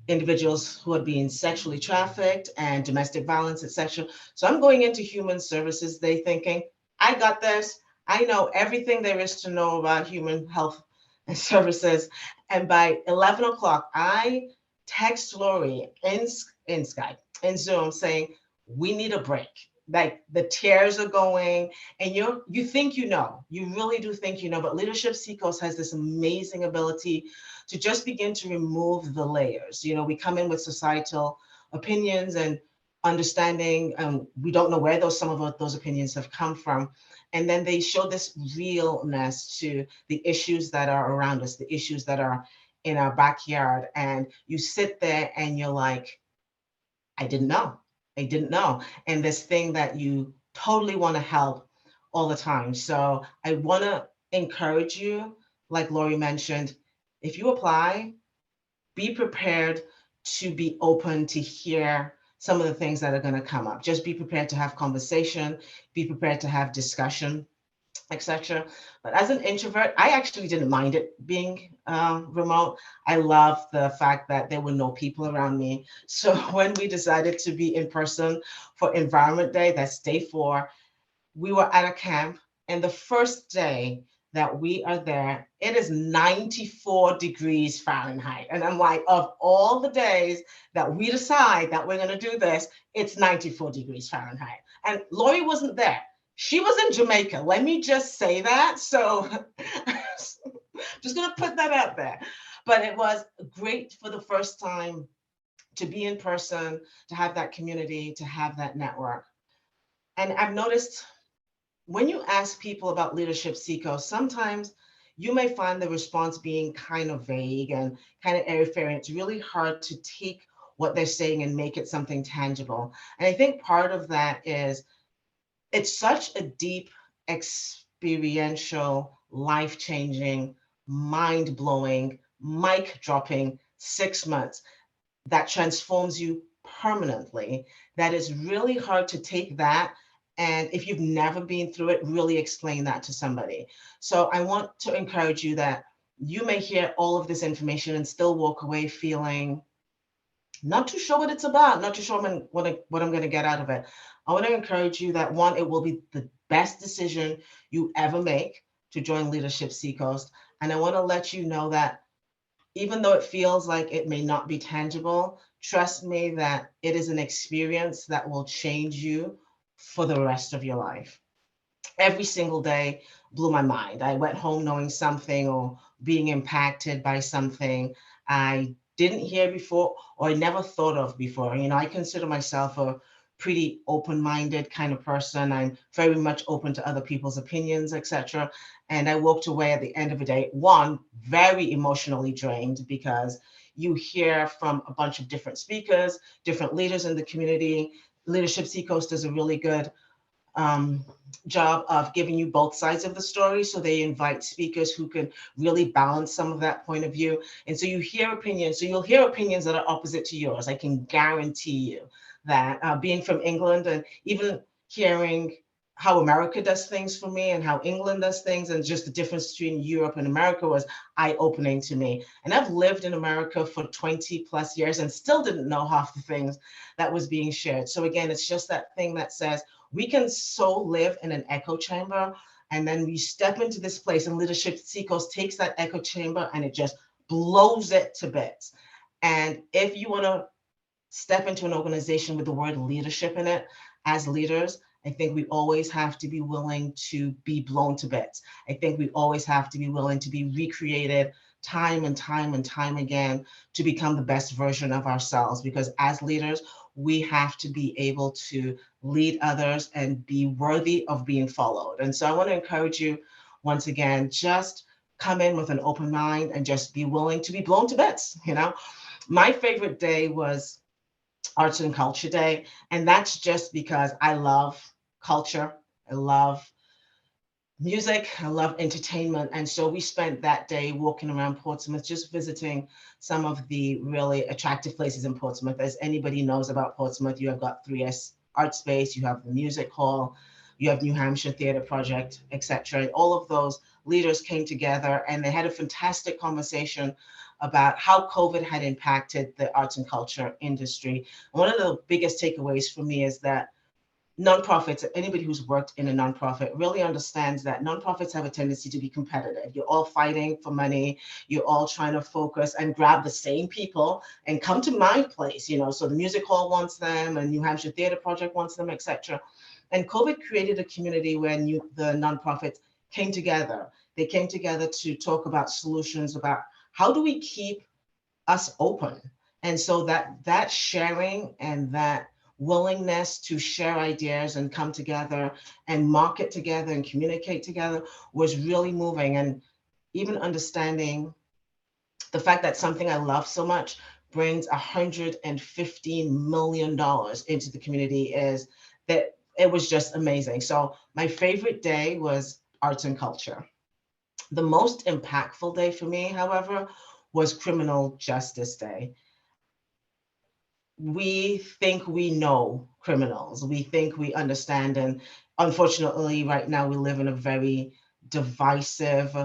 individuals who had been sexually trafficked and domestic violence, etc. So I'm going into human services day thinking, I got this. I know everything there is to know about human health and services. And by 11 o'clock, I text Lori in Skype, in Zoom, saying, we need a break. Like the tears are going, and you think you know, you really do think you know, but Leadership Seacoast has this amazing ability to just begin to remove the layers. You know, we come in with societal opinions and understanding, and we don't know where some of those opinions have come from. And then they show this realness to the issues that are around us, the issues that are in our backyard. And you sit there and you're like, I didn't know. I didn't know. And this thing that you totally want to help all the time. So I want to encourage you, like Lori mentioned, if you apply, be prepared to be open to hear some of the things that are going to come up. Just be prepared to have conversation, be prepared to have discussion, etc. But as an introvert, I actually didn't mind it being remote. I love the fact that there were no people around me. So when we decided to be in person for Environment Day, that's day 4, we were at a camp, and the first day that we are there, it is 94 degrees Fahrenheit. And I'm like, of all the days that we decide that we're going to do this, it's 94 degrees Fahrenheit. And Lori wasn't there. She was in Jamaica. Let me just say that. So just going to put that out there. But it was great for the first time to be in person, to have that community, to have that network. And I've noticed when you ask people about Leadership Seacoast, sometimes you may find the response being kind of vague and kind of airy-fairy. It's really hard to take what they're saying and make it something tangible. And I think part of that is it's such a deep, experiential, life-changing, mind-blowing, mic-dropping 6 months that transforms you permanently, that is really hard to take that. And if you've never been through it, really explain that to somebody. So I want to encourage you that you may hear all of this information and still walk away feeling not too sure what it's about, not too sure what I'm going to get out of it. I want to encourage you that, one, it will be the best decision you ever make to join Leadership Seacoast. And I want to let you know that even though it feels like it may not be tangible, trust me that it is an experience that will change you for the rest of your life. Every single day blew my mind. I went home knowing something or being impacted by something I didn't hear before or I never thought of before. You know, I consider myself a pretty open-minded kind of person. I'm very much open to other people's opinions, etc. And I walked away at the end of the day, one, very emotionally drained, because you hear from a bunch of different speakers, different leaders in the community. Leadership Seacoast does a really good job of giving you both sides of the story. So they invite speakers who can really balance some of that point of view. And so you hear opinions. So you'll hear opinions that are opposite to yours. I can guarantee you that being from England and even hearing how America does things for me and how England does things and just the difference between Europe and America was eye-opening to me. And I've lived in America for 20 plus years and still didn't know half the things that was being shared. So again, it's just that thing that says we can so live in an echo chamber, and then we step into this place and Leadership Seekers takes that echo chamber and it just blows it to bits. And if you want to step into an organization with the word leadership in it, as leaders, I think we always have to be willing to be blown to bits. I think we always have to be willing to be recreated time and time and time again to become the best version of ourselves. Because as leaders, we have to be able to lead others and be worthy of being followed. And so I want to encourage you once again, just come in with an open mind and just be willing to be blown to bits. You know, my favorite day was Arts and Culture Day. And that's just because I love culture. I love music. I love entertainment. And so we spent that day walking around Portsmouth, just visiting some of the really attractive places in Portsmouth. As anybody knows about Portsmouth, you have got 3S Art Space, you have the Music Hall, you have New Hampshire Theatre Project, etc. And all of those leaders came together and they had a fantastic conversation about how COVID had impacted the arts and culture industry. One of the biggest takeaways for me is that nonprofits, anybody who's worked in a nonprofit really understands that nonprofits have a tendency to be competitive. You're all fighting for money. You're all trying to focus and grab the same people and come to my place, you know, so the Music Hall wants them and New Hampshire Theatre Project wants them, etc. And COVID created a community where the nonprofits came together. They came together to talk about solutions, about how do we keep us open? And so that sharing and that willingness to share ideas and come together and market together and communicate together was really moving. And even understanding the fact that something I love so much brings $115 million into the community is that it was just amazing. So my favorite day was arts and culture. The most impactful day for me, however, was Criminal Justice Day. We think we know criminals. We think we understand. And unfortunately, right now, we live in a very divisive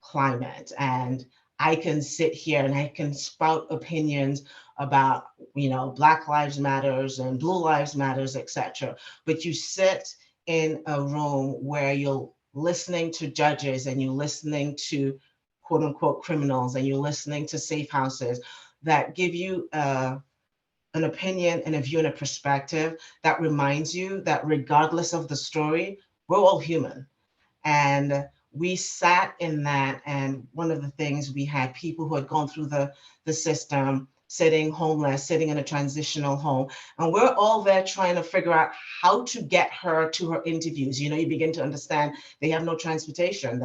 climate. And I can sit here and I can spout opinions about, you know, Black Lives Matters and Blue Lives Matters, etc. But you sit in a room where you're listening to judges and you're listening to quote unquote criminals and you're listening to safe houses that give you an opinion and a view and a perspective that reminds you that regardless of the story, we're all human. And we sat in that, and one of the things, we had people who had gone through the system, sitting homeless, sitting in a transitional home, and we're all there trying to figure out how to get her to her interviews. You know, you begin to understand they have no transportation.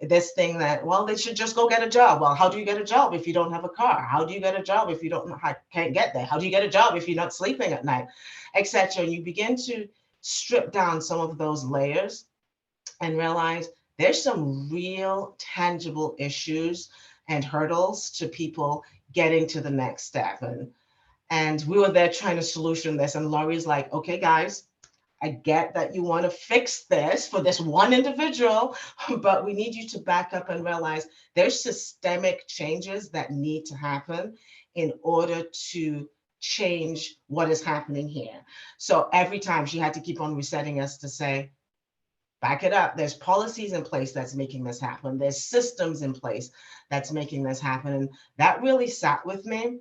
This thing that, well, they should just go get a job. Well, how do you get a job if you don't have a car? How do you get a job if you can't get there? How do you get a job if you're not sleeping at night, etc.? And you begin to strip down some of those layers and realize there's some real tangible issues and hurdles to people getting to the next step. And we were there trying to solution this. And Laurie's like, okay, guys, I get that you want to fix this for this one individual, but we need you to back up and realize there's systemic changes that need to happen in order to change what is happening here. So every time she had to keep on resetting us to say, back it up. There's policies in place that's making this happen. There's systems in place that's making this happen. And that really sat with me.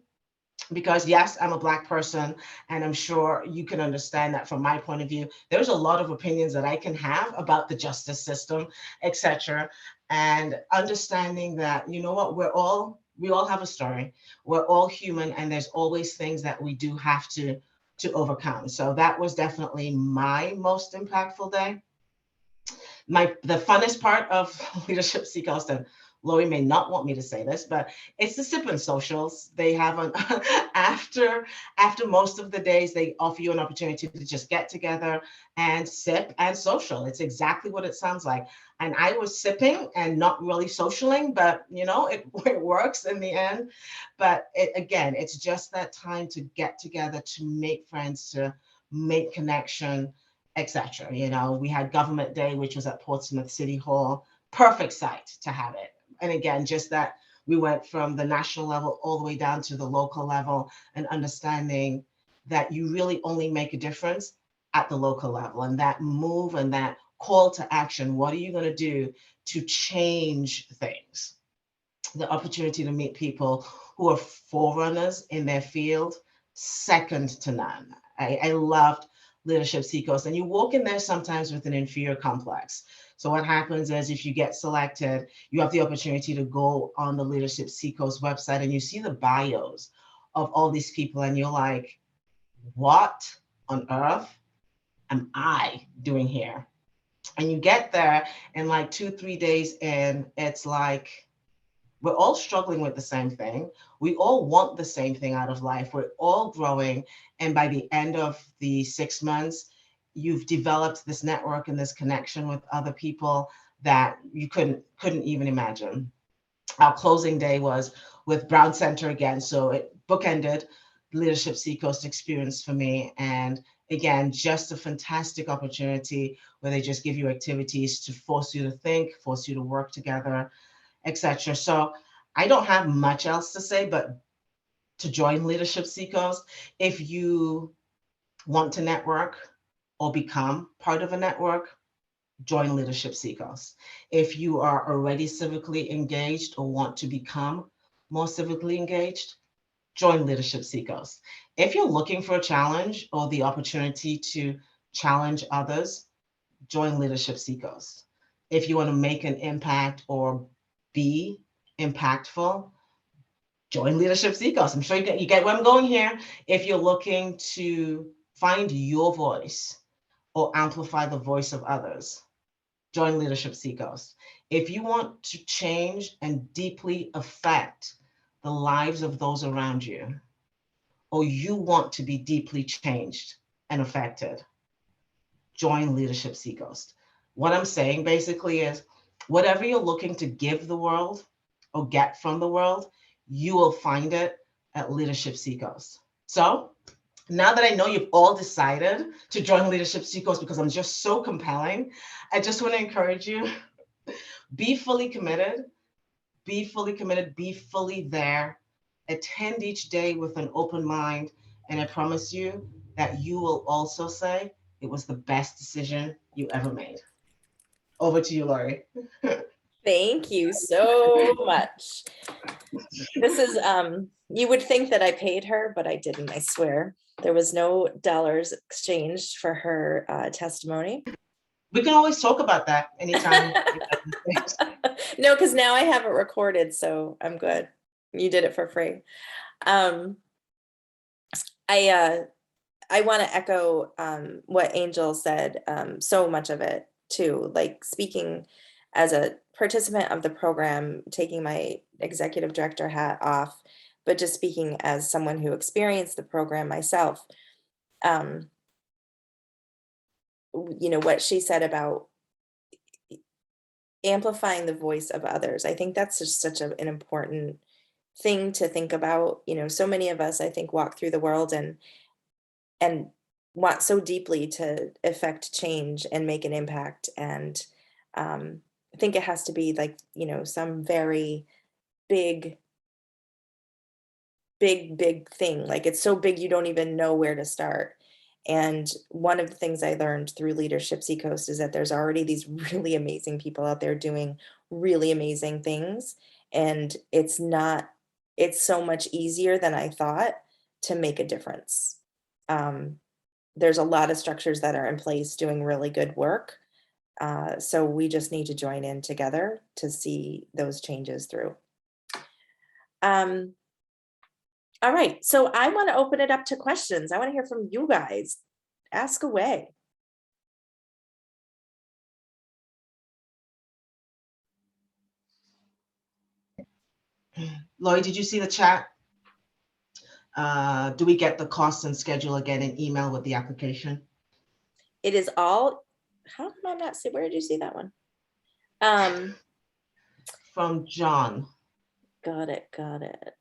Because yes, I'm a Black person, and I'm sure you can understand that from my point of view. There's a lot of opinions that I can have about the justice system, etc. And understanding that, you know what, we all have a story. We're all human, and there's always things that we do have to overcome. So that was definitely my most impactful day. The funnest part of Leadership Seek Austin Lori may not want me to say this, but it's the sip and socials. They have an after most of the days, they offer you an opportunity to just get together and sip and social. It's exactly what it sounds like. And I was sipping and not really socialing, but it works in the end. But again, it's just that time to get together, to make friends, to make connection, etc. We had Government Day, which was at Portsmouth City Hall. Perfect site to have it. And again, just that we went from the national level all the way down to the local level, and understanding that you really only make a difference at the local level, and that move and that call to action. What are you going to do to change things? The opportunity to meet people who are forerunners in their field, second to none. I loved Leadership Seacoast, and you walk in there sometimes with an inferior complex. So what happens is, if you get selected, you have the opportunity to go on the Leadership Seacoast website and you see the bios of all these people, and you're like, what on earth am I doing here? And you get there, and like 2-3 days in, it's like, we're all struggling with the same thing. We all want the same thing out of life. We're all growing. And by the end of the 6 months, you've developed this network and this connection with other people that you couldn't even imagine. Our closing day was with Brown Center again. So it bookended Leadership Seacoast experience for me. And again, just a fantastic opportunity where they just give you activities to force you to think, force you to work together, etc. So I don't have much else to say, but to join Leadership Seacoast, if you want to network or become part of a network, join Leadership Seacoast. If you are already civically engaged or want to become more civically engaged, join Leadership Seacoast. If you're looking for a challenge or the opportunity to challenge others, join Leadership Seacoast. If you want to make an impact or be impactful, join Leadership Seacoast. I'm sure you get where I'm going here. If you're looking to find your voice or amplify the voice of others, join Leadership Seacoast. If you want to change and deeply affect the lives of those around you, or you want to be deeply changed and affected, join Leadership Seacoast. What I'm saying basically is, whatever you're looking to give the world or get from the world, you will find it at Leadership Seacoast. So now that I know you've all decided to join Leadership Seacoast because I'm just so compelling, I just want to encourage you, be fully committed, be fully there, attend each day with an open mind, and I promise you that you will also say it was the best decision you ever made. Over to you, Lori. Thank you so much. This is, you would think that I paid her, but I didn't, I swear. There was no dollars exchanged for her testimony. We can always talk about that anytime. No, because now I have it recorded, so I'm good. You did it for free. I want to echo what Angel said, so much of it too, like speaking as a participant of the program, taking my executive director hat off, but just speaking as someone who experienced the program myself. What she said about amplifying the voice of others. I think that's just such an important thing to think about. So many of us, I think, walk through the world and want so deeply to affect change and make an impact. And I think it has to be like, some very big thing. Like it's so big, you don't even know where to start. And one of the things I learned through Leadership Seacoast is that there's already these really amazing people out there doing really amazing things. And it's so much easier than I thought to make a difference. There's a lot of structures that are in place doing really good work. So we just need to join in together to see those changes through. All right, so I want to open it up to questions. I want to hear from you guys. Ask away. Lori, did you see the chat? Do we get the cost and schedule again in email with the application? It is all, how come I'm not see, where did you see that one? From John. Got it, got it.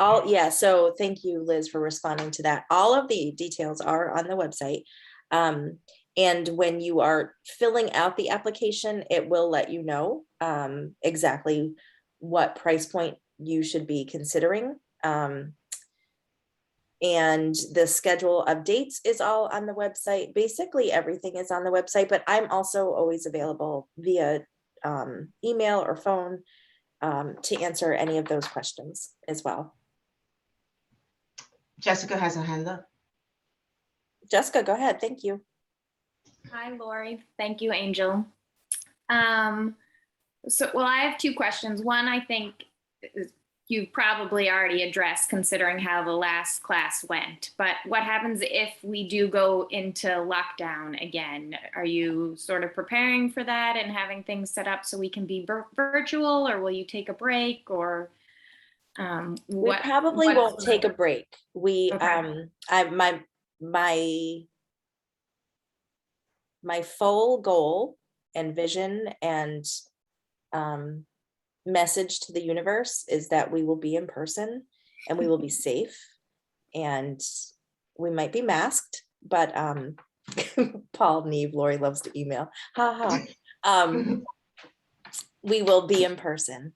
All, yeah, so thank you, Liz, for responding to that. All of the details are on the website. And when you are filling out the application, it will let you know exactly what price point you should be considering. And the schedule of dates is all on the website. Basically, everything is on the website, but I'm also always available via email or phone to answer any of those questions as well. Jessica has a hand up. Jessica, go ahead. Thank you. Hi, Lori. Thank you, Angel. Well, I have two questions. One, I think you probably already addressed considering how the last class went, but what happens if we do go into lockdown again? Are you sort of preparing for that and having things set up so we can be virtual, or will you take a break, or We probably won't take a break. We, Okay. my full goal and vision and message to the universe is that we will be in person and we will be safe, and we might be masked, but Paul Neve, Lori loves to email. Ha ha. We will be in person.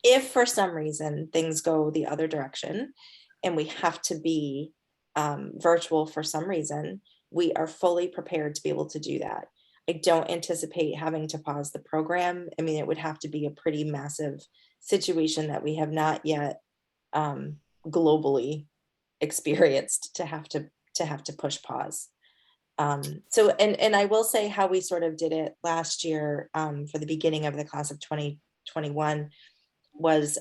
If for some reason things go the other direction and we have to be virtual for some reason, we are fully prepared to be able to do that. I don't anticipate having to pause the program. I mean, it would have to be a pretty massive situation that we have not yet globally experienced to have to push pause. So, and I will say how we sort of did it last year for the beginning of the class of 2021 was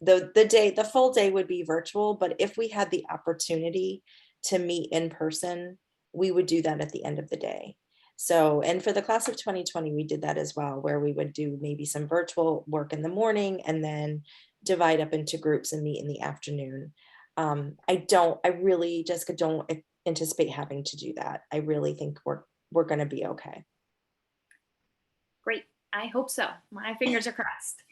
the full day would be virtual, but if we had the opportunity to meet in person, we would do that at the end of the day. So, and for the class of 2020, we did that as well, where we would do maybe some virtual work in the morning and then divide up into groups and meet in the afternoon. I really, Jessica, don't anticipate having to do that. I really think we're going to be okay. Great. I hope so. My fingers are crossed.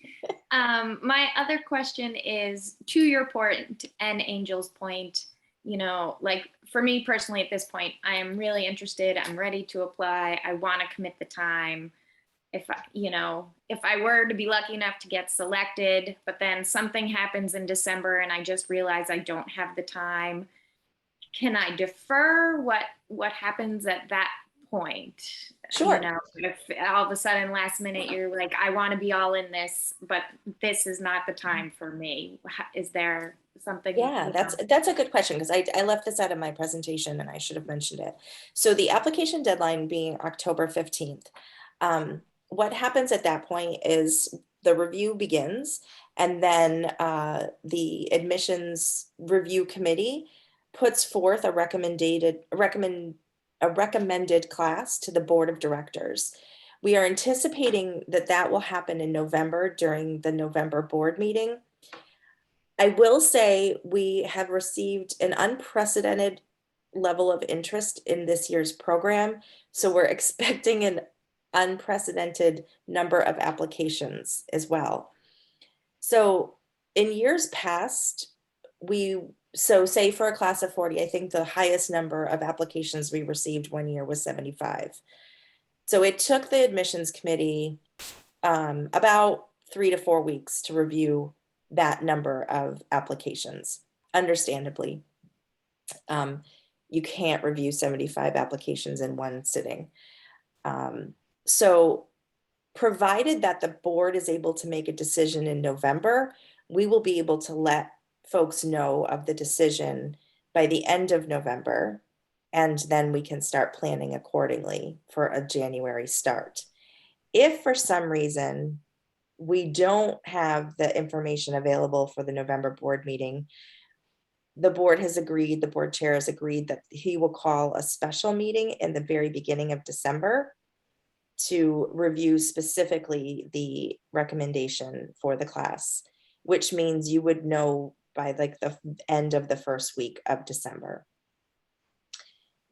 My other question is, to your point and Angel's point, you know, like for me personally at this point, I am really interested. I'm ready to apply. I want to commit the time. If I were to be lucky enough to get selected, but then something happens in December and I just realize I don't have the time, can I defer? What happens at that point? Sure. You know, if all of a sudden last minute you're like, I want to be all in this, but this is not the time for me. Is there something? Yeah, that's a good question, because I left this out of my presentation and I should have mentioned it. So the application deadline being October 15th. What happens at that point is the review begins, and then the admissions review committee puts forth a recommended class to the board of directors. We are anticipating that will happen in November during the November board meeting. I will say we have received an unprecedented level of interest in this year's program, so we're expecting an unprecedented number of applications as well. So in years past, say for a class of 40, I think the highest number of applications we received one year was 75. So it took the admissions committee about 3 to 4 weeks to review that number of applications. Understandably, you can't review 75 applications in one sitting. So provided that the board is able to make a decision in November, we will be able to let folks know of the decision by the end of November, and then we can start planning accordingly for a January start. If for some reason we don't have the information available for the November board meeting, the board chair has agreed that he will call a special meeting in the very beginning of December to review specifically the recommendation for the class, which means you would know by like the end of the first week of December.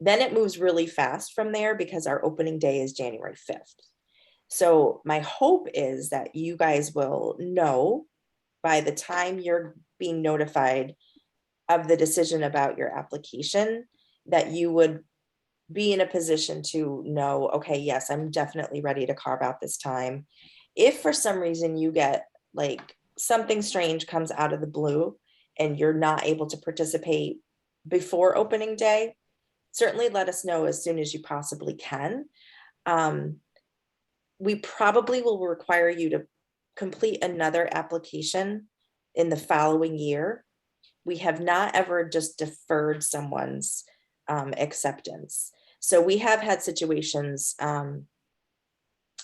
Then it moves really fast from there because our opening day is January 5th. So my hope is that you guys will know by the time you're being notified of the decision about your application, that you would be in a position to know, okay, yes, I'm definitely ready to carve out this time. If for some reason you get like something strange comes out of the blue and you're not able to participate before opening day, certainly let us know as soon as you possibly can. We probably will require you to complete another application in the following year. We have not ever just deferred someone's acceptance. So we have had situations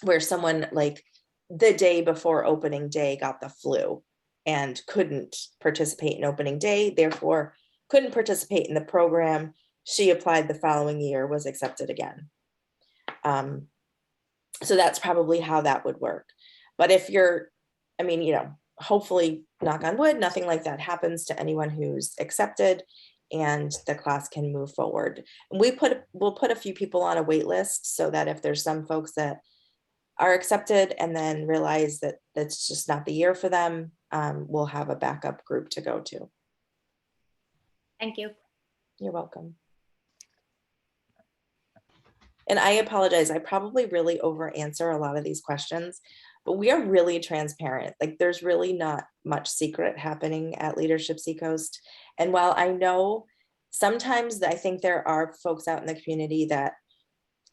where someone like the day before opening day got the flu and couldn't participate in opening day, therefore couldn't participate in the program. She applied the following year, was accepted again. So that's probably how that would work. But if you're, I mean, you know, hopefully, knock on wood, nothing like that happens to anyone who's accepted, and the class can move forward. And we'll put a few people on a wait list so that if there's some folks that are accepted and then realize that that's just not the year for them, we'll have a backup group to go to. Thank you. You're welcome. And I apologize, I probably really over answer a lot of these questions, but we are really transparent. Like there's really not much secret happening at Leadership Seacoast. And while I know sometimes I think there are folks out in the community that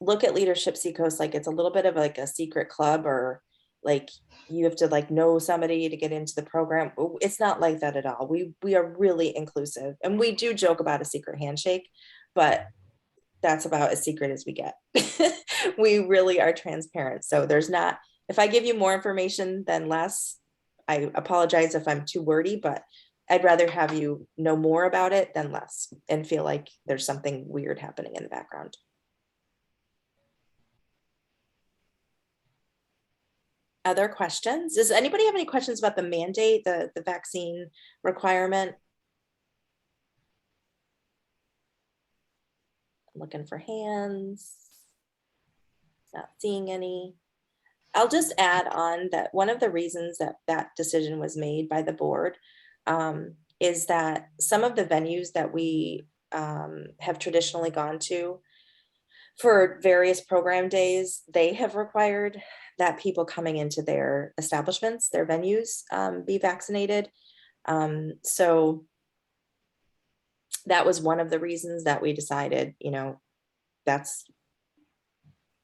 look at Leadership Seacoast like it's a little bit of like a secret club, or like you have to like know somebody to get into the program. It's not like that at all. We are really inclusive, and we do joke about a secret handshake, but that's about as secret as we get. We really are transparent. So there's not, if I give you more information than less, I apologize if I'm too wordy, but I'd rather have you know more about it than less and feel like there's something weird happening in the background. Other questions? Does anybody have any questions about the mandate, the vaccine requirement? Looking for hands, not seeing any. I'll just add on that one of the reasons that that decision was made by the board is that some of the venues that we have traditionally gone to for various program days, they have required that people coming into their establishments, their venues, be vaccinated. So that was one of the reasons that we decided, you know,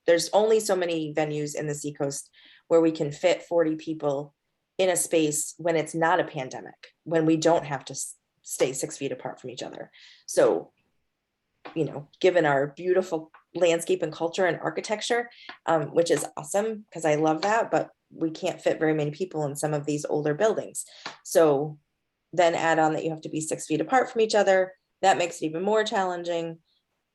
there's only so many venues in the Seacoast where we can fit 40 people in a space when it's not a pandemic, when we don't have to stay 6 feet apart from each other. So, you know, given our beautiful landscape and culture and architecture, which is awesome because I love that, but we can't fit very many people in some of these older buildings. So then add on that you have to be 6 feet apart from each other. That makes it even more challenging.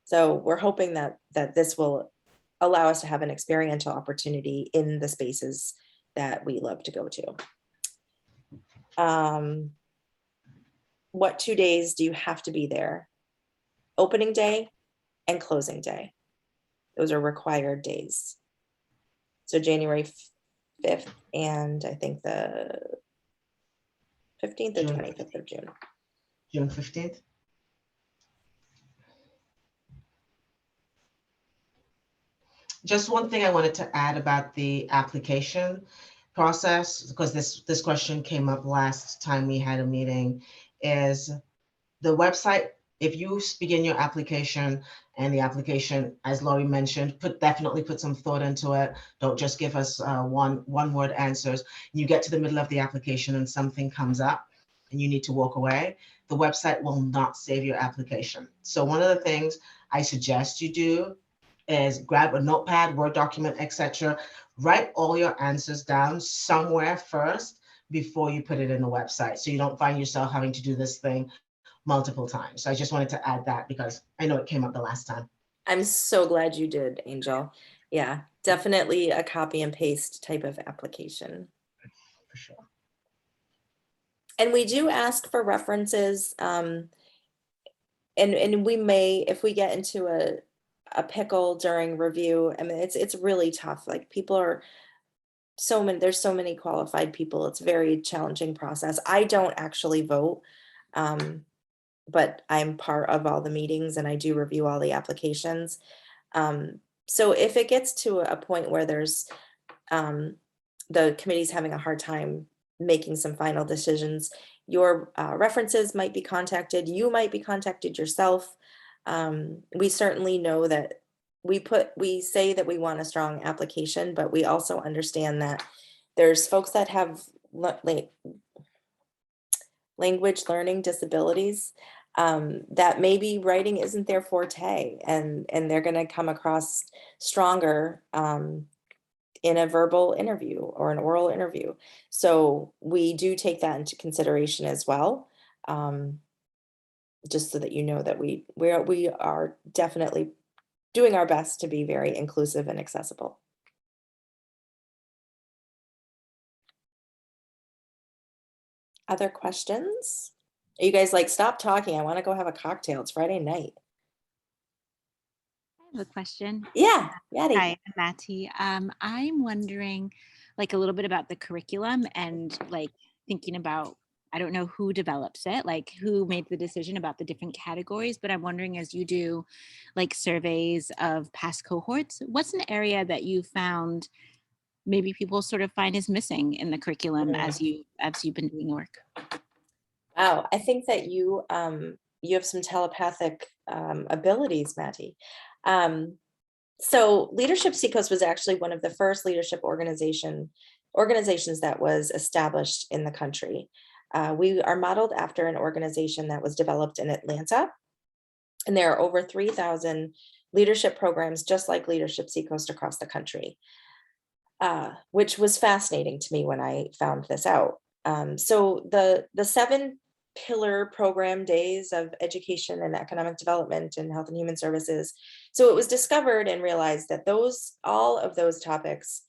So we're hoping that this will allow us to have an experiential opportunity in the spaces that we love to go to. What 2 days do you have to be there? Opening day and closing day. Those are required days. So January 5th and I think the 15th or 25th of June. June 15th. Just one thing I wanted to add about the application process, because this question came up last time we had a meeting, is the website. If you begin your application and the application, as Laurie mentioned, definitely put some thought into it. Don't just give us one word answers. You get to the middle of the application and something comes up and you need to walk away. The website will not save your application. So one of the things I suggest you do is grab a notepad, Word document, etc. Write all your answers down somewhere first before you put it in the website, so you don't find yourself having to do this thing multiple times. So I just wanted to add that because I know it came up the last time. I'm so glad you did, Angel. Yeah, definitely a copy and paste type of application. For sure. And we do ask for references, and we may, if we get into a pickle during review, I mean, it's really tough. Like people are so many, there's so many qualified people. It's a very challenging process. I don't actually vote, but I'm part of all the meetings and I do review all the applications. So if it gets to a point where there's the committee's having a hard time making some final decisions, your references might be contacted, you might be contacted yourself. We certainly know that we say that we want a strong application, but we also understand that there's folks that have language learning disabilities, that maybe writing isn't their forte, and they're going to come across stronger in a verbal interview or an oral interview. So we do take that into consideration as well, just so that you know that we are definitely doing our best to be very inclusive and accessible. Other questions? Are you guys like, stop talking, I want to go have a cocktail, it's Friday night. I have a question. Yeah, Maddie. Hi, I'm Matty. I'm wondering like a little bit about the curriculum and like thinking about, I don't know who develops it, like who made the decision about the different categories, but I'm wondering, as you do like surveys of past cohorts, what's an area that you found maybe people sort of find is missing in the curriculum as you've been doing work? Wow, I think that you have some telepathic abilities, Matty. So Leadership Seacoast was actually one of the first leadership organizations that was established in the country. We are modeled after an organization that was developed in Atlanta, and there are over 3,000 leadership programs just like Leadership Seacoast across the country, which was fascinating to me when I found this out. So the 7 pillar program days of education and economic development and health and human services. So it was discovered and realized that all of those topics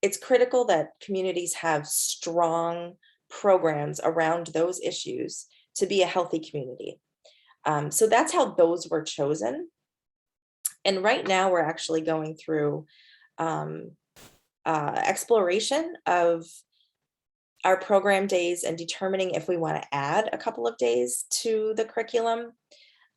it's critical that communities have strong programs around those issues to be a healthy community. So that's how those were chosen. And right now we're actually going through exploration of our program days and determining if we want to add a couple of days to the curriculum.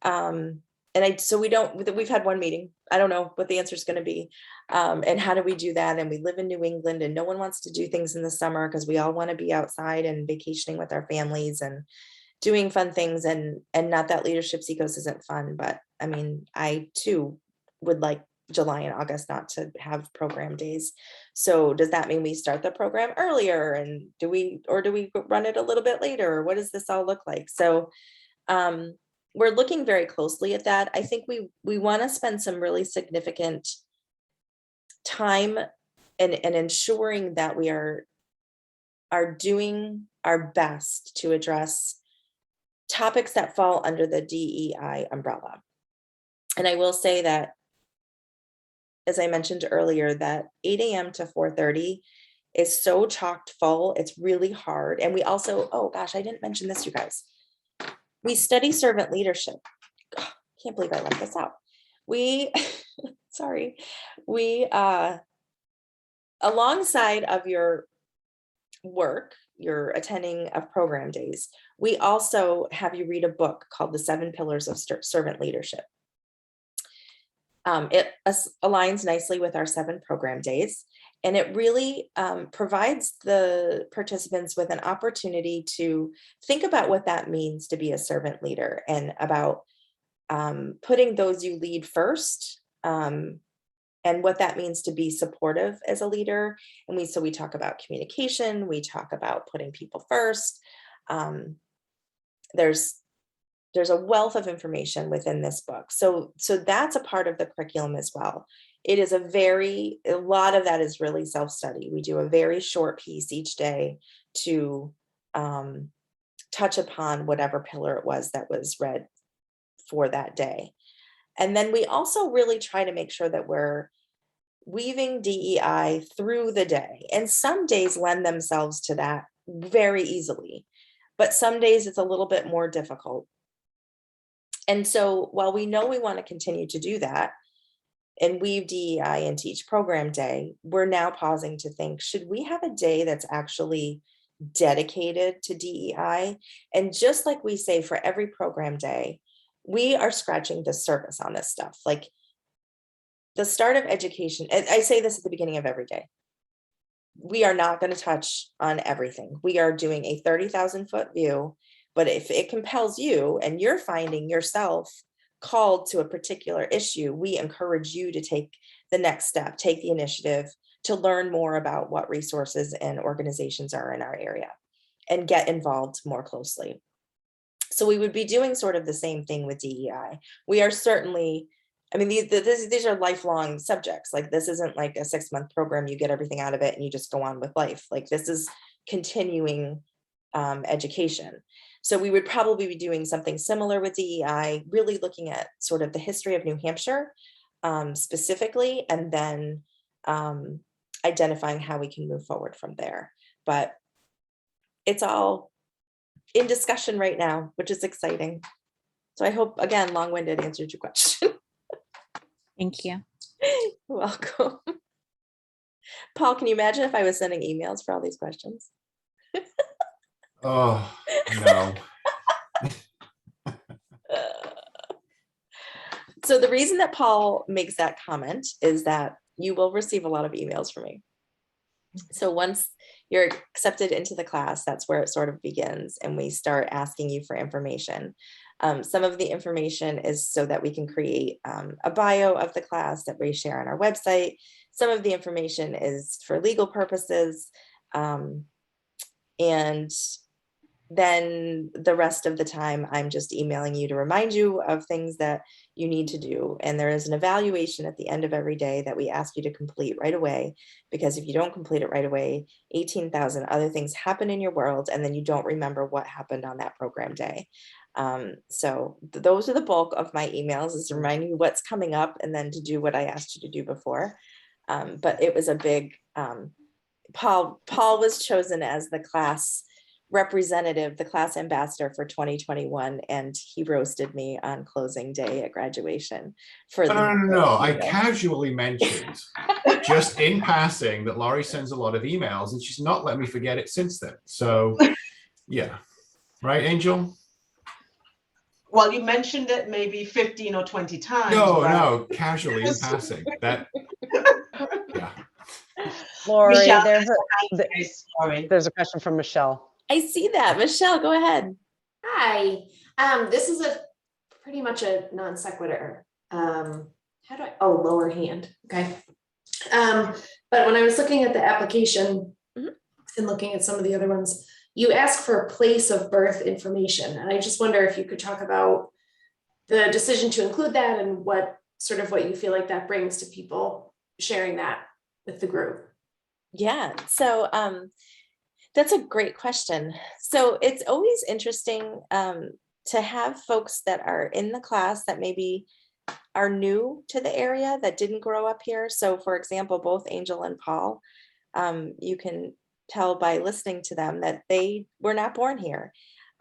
We've had one meeting. I don't know what the answer is going to be. And how do we do that? And we live in New England and no one wants to do things in the summer because we all want to be outside and vacationing with our families and doing fun things. And not that Leadership Seacoast isn't fun, but I mean, I too would like July and August not to have program days. So does that mean we start the program earlier, and do we run it a little bit later? What does this all look like? So we're looking very closely at that. I think we want to spend some really significant time and ensuring that we are doing our best to address topics that fall under the DEI umbrella. And I will say that, as I mentioned earlier, that 8 a.m. to 4:30 is so chocked full. It's really hard. And we also, oh gosh, I didn't mention this, you guys. We study servant leadership. Can't believe I left this out. Sorry. We, alongside of your work, your attending of program days, we also have you read a book called The 7 Pillars of Servant Leadership. It aligns nicely with our 7 program days, and it really provides the participants with an opportunity to think about what that means to be a servant leader, and about putting those you lead first, and what that means to be supportive as a leader. And we talk about communication, we talk about putting people first. There's a wealth of information within this book. So that's a part of the curriculum as well. It is a lot of that is really self-study. We do a very short piece each day to touch upon whatever pillar it was that was read for that day. And then we also really try to make sure that we're weaving DEI through the day. And some days lend themselves to that very easily, but some days it's a little bit more difficult. And so while we know we want to continue to do that and weave DEI into each program day, we're now pausing to think, should we have a day that's actually dedicated to DEI? And just like we say for every program day, we are scratching the surface on this stuff. Like the start of education, and I say this at the beginning of every day, we are not going to touch on everything. We are doing a 30,000 foot view, but if it compels you and you're finding yourself called to a particular issue, we encourage you to take the next step, take the initiative to learn more about what resources and organizations are in our area and get involved more closely. So we would be doing sort of the same thing with DEI. We are certainly, I mean, these are lifelong subjects. Like this isn't like a 6-month program, you get everything out of it and you just go on with life. Like this is continuing education. So we would probably be doing something similar with DEI, really looking at sort of the history of New Hampshire specifically, and then identifying how we can move forward from there. But it's all in discussion right now, which is exciting. So I hope, again, long-winded answered your question. Thank you. You're welcome. Paul, can you imagine if I was sending emails for all these questions? Oh, no. So the reason that Paul makes that comment is that you will receive a lot of emails from me. So once you're accepted into the class, that's where it sort of begins, and we start asking you for information. Some of the information is so that we can create a bio of the class that we share on our website. Some of the information is for legal purposes. And then the rest of the time, I'm just emailing you to remind you of things that you need to do. And there is an evaluation at the end of every day that we ask you to complete right away, because if you don't complete it right away, 18,000 other things happen in your world, and then you don't remember what happened on that program day. So those are the bulk of my emails, is to remind you what's coming up and then to do what I asked you to do before. But it was a big, Paul was chosen as the class representative, the class ambassador for 2021, and he roasted me on closing day at graduation for No. I casually mentioned just in passing that Laurie sends a lot of emails, and she's not let me forget it since then. So yeah, right, Angel? Well, you mentioned it maybe 15 or 20 times. No, casually in passing. That, yeah. Lori, Michelle, there's a question from Michelle. I see that. Michelle, go ahead. Hi. This is pretty much a non sequitur. Lower hand. Okay. But when I was looking at the application and looking at some of the other ones, you ask for place of birth information. And I just wonder if you could talk about the decision to include that and what you feel like that brings to people sharing that with the group. Yeah. So that's a great question. So it's always interesting to have folks that are in the class that maybe are new to the area, that didn't grow up here. So for example, both Angel and Paul, you can tell by listening to them that they were not born here.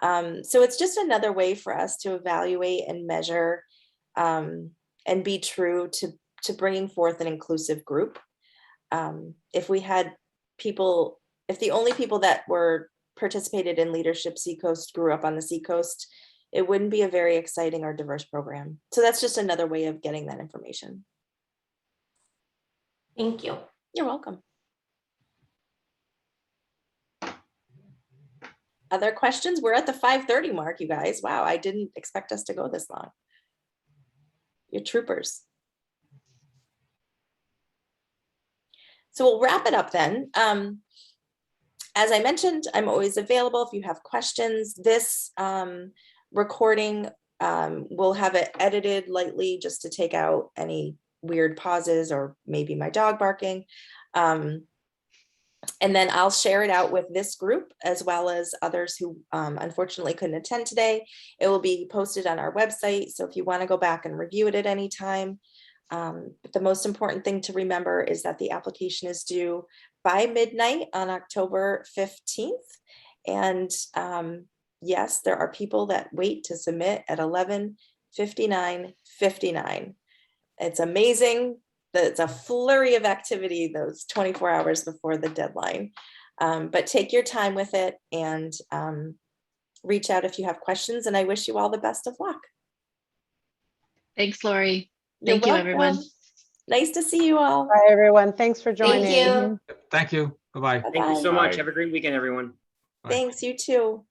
So it's just another way for us to evaluate and measure and be true to bringing forth an inclusive group. If we had people, if the only people that were participated in Leadership Seacoast grew up on the Seacoast, it wouldn't be a very exciting or diverse program. So that's just another way of getting that information. Thank you. You're welcome. Other questions? We're at the 5:30 mark, you guys. Wow, I didn't expect us to go this long. You're troopers. So we'll wrap it up then. As I mentioned, I'm always available if you have questions. This recording, we'll have it edited lightly just to take out any weird pauses or maybe my dog barking. And then I'll share it out with this group as well as others who unfortunately couldn't attend today. It will be posted on our website. So if you want to go back and review it at any time. But the most important thing to remember is that the application is due by midnight on October 15th. And yes, there are people that wait to submit at 11:59:59. It's amazing. It's a flurry of activity those 24 hours before the deadline. But take your time with it and reach out if you have questions. And I wish you all the best of luck. Thanks, Lori. You're Thank you, everyone. welcome. Nice to see you all. Bye, everyone. Thanks for joining. Thank you. Thank you. Bye-bye. Bye-bye. Thank you so much. Bye. Have a great weekend, everyone. Thanks, you too.